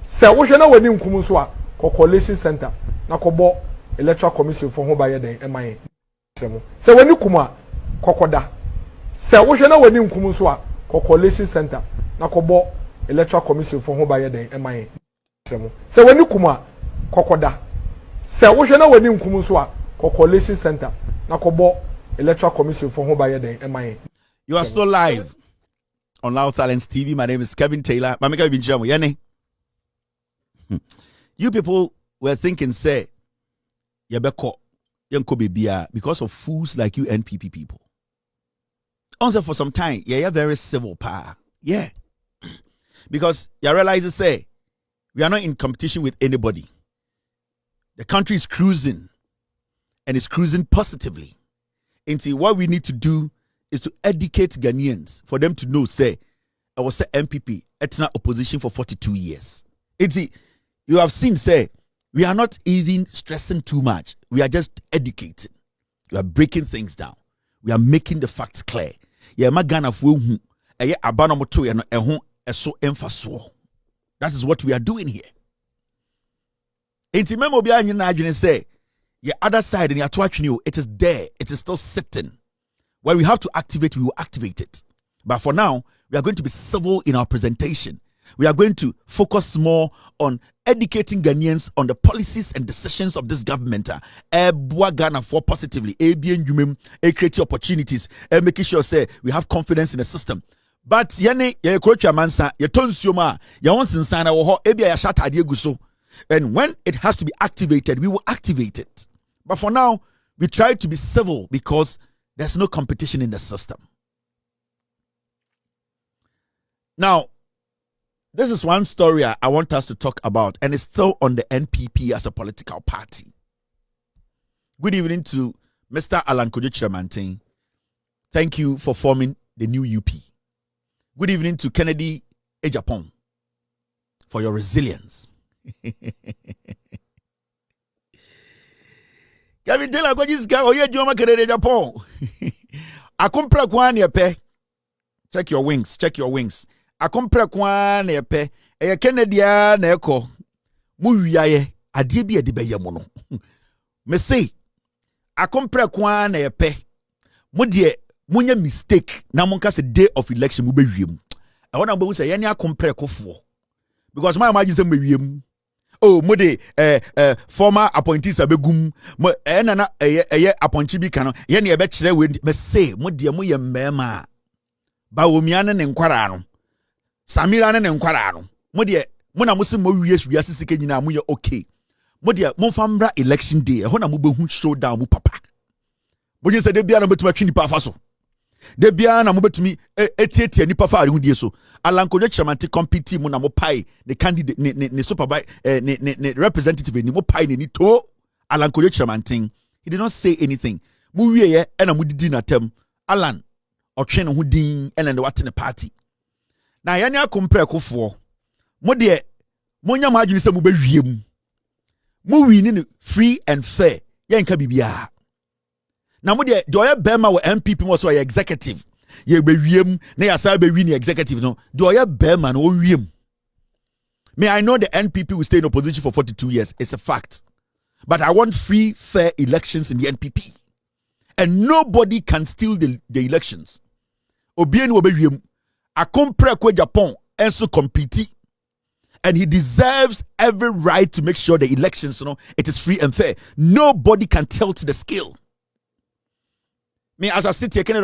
se wo hwe na wani nkumu so a Coalition Center na kobo electoral commission for home by den eman se wani kuma kokoda se wo hwe na wani nkumu so a Coalition Center na kobo electoral commission for home by den eman se wani kuma kokoda se wo hwe na wani nkumu so a Coalition Center na kobo electoral commission for home by den eman. You are still live on Loud Silence TV. My name is Kevin Tailor. Mamika Binjamu Yene. You people were thinking say yebeko yenko bebia because of fools like you NPP people. Also for some time, you're very civil power. Yeah. Because you realize say we are not in competition with anybody. The country is cruising and it's cruising positively. And see, what we need to do is to educate Ghanaians for them to know, say, I was say MPP, it's not opposition for 42 years. And see, you have seen, say, we are not even stressing too much. We are just educating. We are breaking things down. We are making the facts clear. Yeah, magana fu abanomoto ehun eso emfaso. That is what we are doing here. Inti memo bia nyina adwene say, the other side in your it is there. It is still sitting. When we have to activate, we will activate it. But for now, we are going to be civil in our presentation. We are going to focus more on educating Ghanaians on the policies and decisions of this government. Ghana for positively, create opportunities, making sure say we have confidence in the system. But yene ye krocha mansa ye tonsuoma ye won sensana wo ho ebia ya shata ade guso And when it has to be activated, we will activate it. But for now, we try to be civil because there's no competition in the system. Now, this is one story I want us to talk about, and it's still on the NPP as a political party. Good evening to Mr. Alan Kojo Chiramantin. Thank you for forming the new UP. Good evening to Kennedy Ejapon for your resilience. Kevin Tailor, go this guy. Oh yeah, Joma Kennedy Ejapon. Akompre kwani epe. Check your wings. Check your wings. Akompre kwani epe. Eye Kennedy na eko. Mu wiaye adie bi ade beye mo no. Me say akompre kwani epe. Mo de munya mistake na monka say day of election mu be wiem. I want to say any akompre kofo. Because my imagine say me wiem. Oh, mode former appointees abegum mo na appointee bi kan ye na e be kire we me say mo de mo ye mema ba omia ne nkwara no Samira ne nkwara no mo de mo na mo se mo wiye sisike nyina mo ye okay mo de mo famra election day ho na mo behu showdown mo papa mo je se de bia na betuma twi nipa afa so de bia na mo betumi etietie nipa fa arehudie so Alan Kojo Chiramantin compete mo na mo pai the candidate ne supervisor ne representative ni mo pai ni to Alan Kojo Chiramantin. He did not say anything. Mo wie ye na mo didi na tem Alan otwe ne ho din na ne wate ne party na ya ne akompre kofo mo de mo nya ma adwene se mo be wiem mo wi ni free and fair ye nka bibia na mo de oya bema wo MPP mo so executive ye be wiem na ya sa be wi ni executive no de oya bema no wiem. Me, I know the NPP will stay in opposition for 42 years. It's a fact. But I want free, fair elections in the NPP. And nobody can steal the elections. Obien Wobeyum, a compare Japan, and so compete. And he deserves every right to make sure the elections, it is free and fair. Nobody can tilt the scale. Me, as I sit here, Kennedy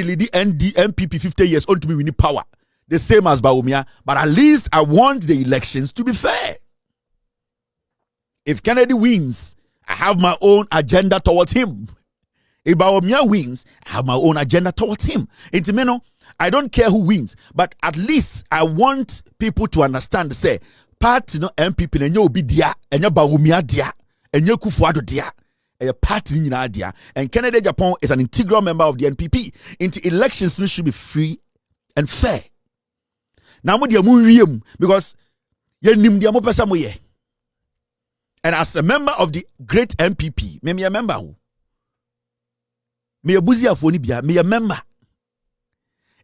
lead the NPP 50 years on to me, we need power. The same as Bawumia, but at least I want the elections to be fair. If Kennedy wins, I have my own agenda towards him. If Bawumia wins, I have my own agenda towards him. Intimeno, I don't care who wins, but at least I want people to understand. Say, party no MPP and you be dia, and you Bawumia dia, and you Kufuado dia. A party in India, and Kennedy Japan is an integral member of the NPP. Into elections should be free and fair. Now because and as a member of the great MPP, me a member who me a buzi afoni me a member.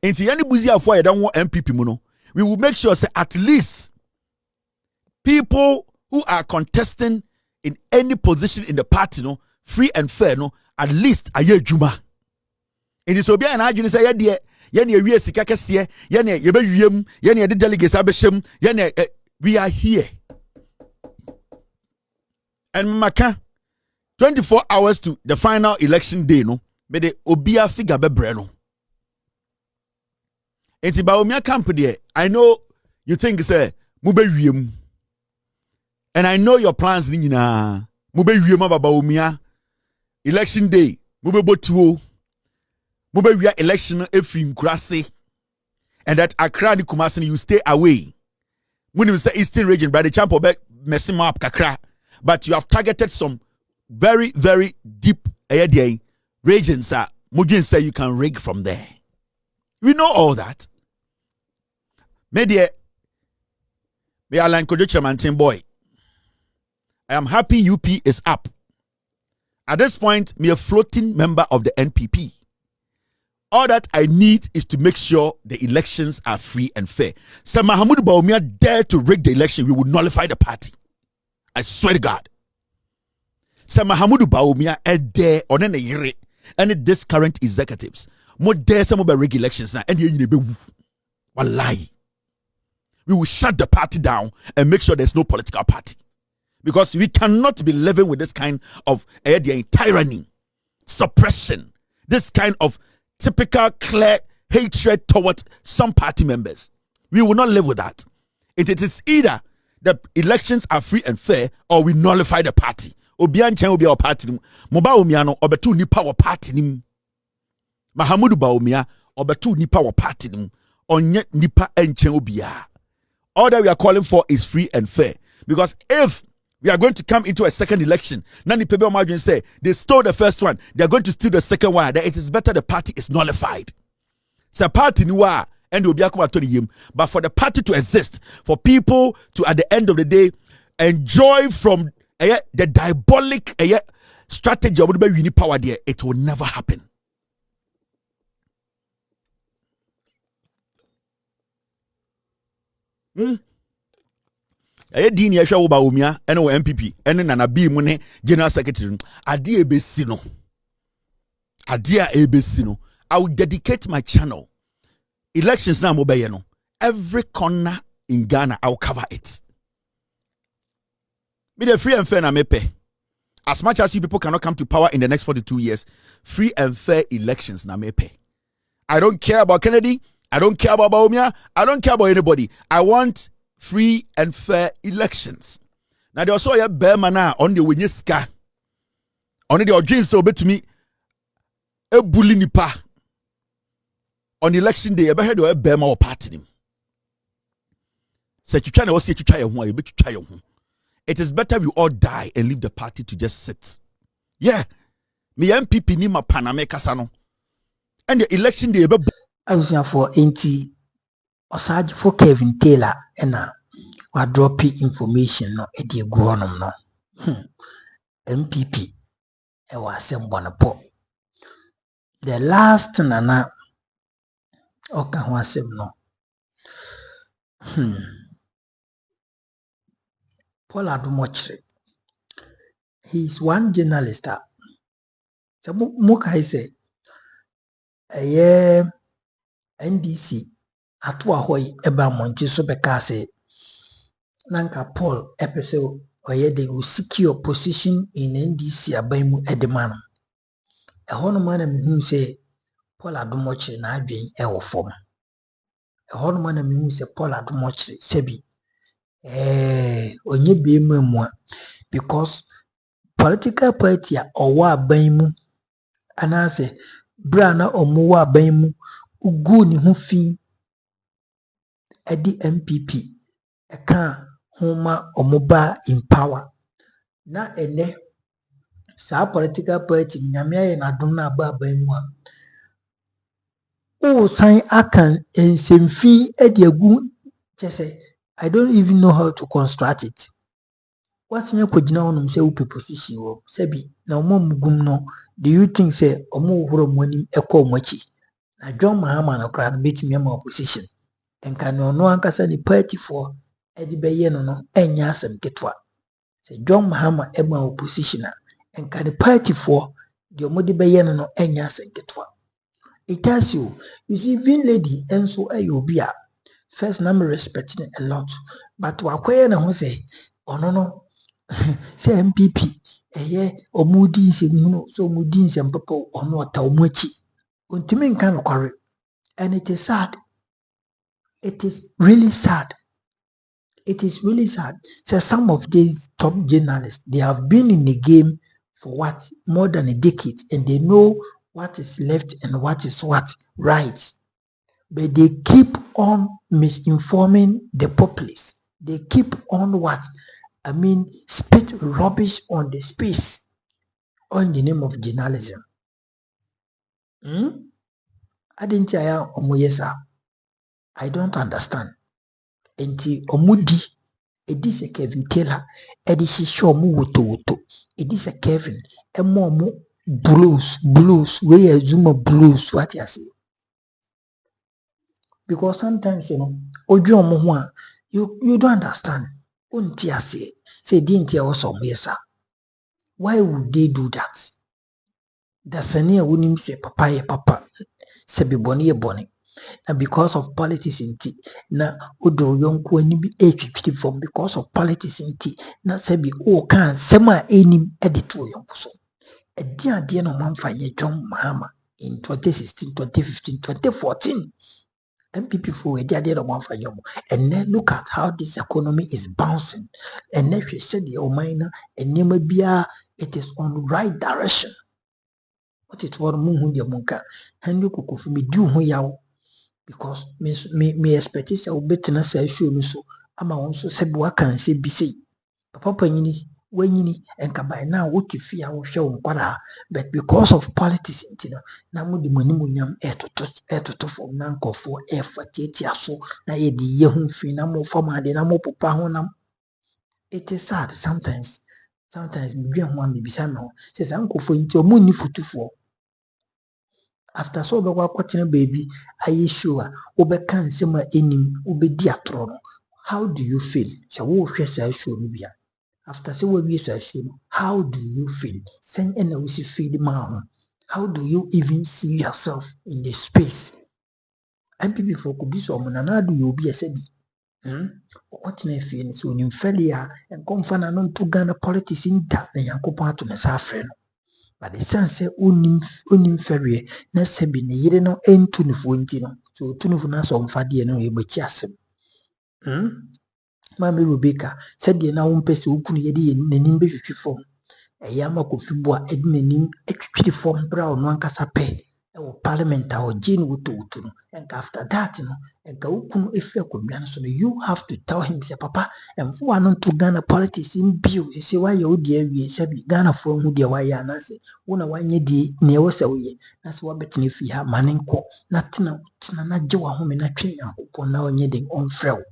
Into any buzi afo I don't want MPP mono. We will make sure say at least people who are contesting in any position in the party, free and fair, at least a year juma. In this obia and I say yeah. Yene sika kese yene yebe wiem yene de delegates abeshem yene we are here and maka 24 hours to the final election day me de obia figure bebre no enti ba omia camp there. I know you think say mu be wiem and I know your plans ni nyina mu be wiem ba omia election day mu be botuo we are election efrim Kurase, and that Accra ni Kumasi you stay away. When you say Eastern region, by the champ of messing up kakra, but you have targeted some very, very deep regions. Mujin say you can rig from there. We know all that. Media, me Alan Kojo Chiramantin boy. I am happy UP is up. At this point, me a floating member of the NPP. All that I need is to make sure the elections are free and fair. Sir Mahamudu Bawumia dare to rig the election, we will nullify the party. I swear to God. Sir Mahamudu Bawumia dare on any yere any this current executives. More dare some of the rig elections now. And wallahi. We will shut the party down and make sure there's no political party. Because we cannot be living with this kind of tyranny, suppression, this kind of typical clear hatred towards some party members. We will not live with that. It is either the elections are free and fair, or we nullify the party. Obian chen obi our party nim. Moba Umia no obetu nipa wa party nim. Mahamudu Baumia obetu nipa wa party nim. Onye nipa enchen obia. All that we are calling for is free and fair. Because if we are going to come into a second election, Nani Pebe Omajin say they stole the first one, they are going to steal the second one, that it is better the party is nullified. So party niwa and but for the party to exist, for people to at the end of the day enjoy from the diabolic strategy of the power there, it will never happen. Dini ya shwa Baumia ene wa MPP ene Nana B mu General Secretary ade ebesi no I will dedicate my channel elections na mo beye no every corner in Ghana I will cover it. Be the free and fair na mepe. As much as you people cannot come to power in the next 42 years, free and fair elections na mepe. I don't care about Kennedy, I don't care about Baumia, I don't care about anybody. I want free and fair elections. Now there also a bear mana on the winyiska. On the audience so bet me a bully nipa. On election day, ever heard of a bear ma or party him. Say you try to say you try one, you bet you try one. It is better we all die and leave the party to just sit. Yeah. Me MPP ni ma Panama kasano. And the election day I was here for NT Osage for Kevin Tailor and wa drop information no e dey go on no. MPP e was sembonapo. The last nana oka ho asem no. Paul Adom Otchere. He is one journalist. So Mukai say NDC atwa hoy eba monti so beka say nanka Paul episode oye they will secure position in NDC abaimu edemano. A hono man who say Paul Adom Otchere na adwen e wo fom. A hono man who say Paul Adom Otchere sebi onye be mu because political party owa abaimu anase bra na omuwa abaimu ugu ni ho fi edi MPP eka homa omoba in power na ene sa political party nyame aye na dum na aba abaimu a o san akan ensemfi edi agu chese I don't even know how to construct it. What's your kojina onum say upe position wo sebi na omomugum no do you think say omo horo moni ekọ mochi na John Mahama na crowd beti me ma opposition enka no no ankasa ni party for edi beye no enya asem ketwa say John Mahama e ma opposition enka the party for the omodi beye no enya asem ketwa. It tells you see Vin lady enso ayobia first na me respecting a lot but wakoye na ho say no say MPP omudi se muno so omudi se mpopo ono ota omuachi ontimi nka no kware. And it is sad, it is really sad, so some of these top journalists, they have been in the game for what more than a decade and they know what is left and what is right, but they keep on misinforming the populace. They keep on spit rubbish on the space on the name of journalism. I didn't hear omoyesa. I don't understand. Enti omudi edise Kevin Tailor edishi show mu WOTOWOTO. Edise Kevin emo blues we azuma blues what you say. Because sometimes oju omo ho you don't understand. Unti ase say didn't hear also omoyesa. Why would they do that? The senior wouldn't say papa sebi boni ye boni. And because of politics inti na odo yonko ni bi etwitwi from because of politics inti na sebi o kan sema enim edit o yonko so edi ade no manfa ye John Mahama in 2016 2015 2014 MPP for a day of one for you. And then look at how this economy is bouncing. And then she said the Omina and Nemabia, it is on the right direction. What it was Munhu de Munka. Henry Kukufumi do who yaw because me expect is a bit in a say show so. Ama also said what can say be say. Papa Yini, when you and by now what if you are shown but because of politics, now the money munyam to from Nanko for effort yet so na ye the yehun finamo former de namo papa honam. It is sad sometimes we one be besame says uncle for into your money for after so the baby I sure obekan sema enim obedi atrono. How do you feel? Shall we show me? After say we how do you feel? Send and feel the man. How do you even see yourself in the space? MPP for could be so na do you be a said what in feel so in failure and confana non to Ghana politics in that and yankopa to Nessa friend. But the sense say unim ferry na sebi ne yire no entu ne funtino so tunu na so mfade no e bachiasem. Mami Rebecca said the na umpese ukunu yedi nanim behwehwe fom. Eyama Kofi Boa edi nanim etwitwiri fom bra ono ankasa pe e parliament a ogin wotowoto no. And after that no enka ukunu efi akodwa no so no you have to tell him say papa emfo anon to Ghana politics in bio say why you dey awie sabi Ghana for hu dey why na say wona wanye di ne wo se woye na say wabetene fi ha manenko na tena na gye wa home na twen akopon na onye den onfrew.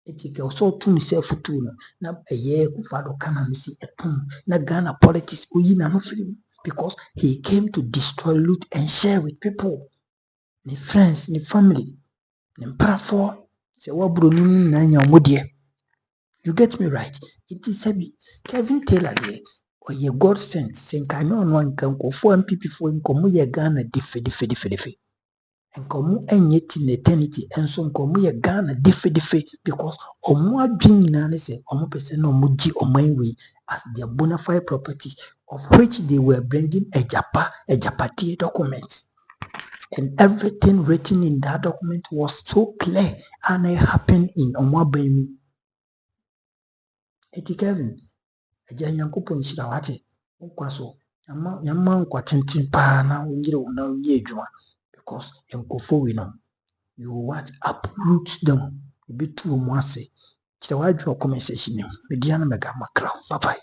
Etike so tun self to no na eye kufado kana misi etum na Ghana politics oyi na no film because he came to destroy, loot and share with people, ni friends, ni family, ni mpafo se wabro nunu na nya omodie. You get me right? It is Sebi Kevin Tailor there or ye God sent senka no one can go for MPP for nkomo ye Ghana defe. Nkomo enye ti eternity enso nkomo ye Ghana defe because omo adwin na ne se omo pese na omo gi oman we as their bona fide property of which they were bringing a japati document, and everything written in that document was so clear and it happened in omo abami. Eti Kevin eja nyankopon shira wate nkwaso nyamma nkwa tintin pa na onyire wona onye adwuma because enkofo we no you what uproot them a bit too much. It's the wide comment section. Mediana mega macro. Bye bye.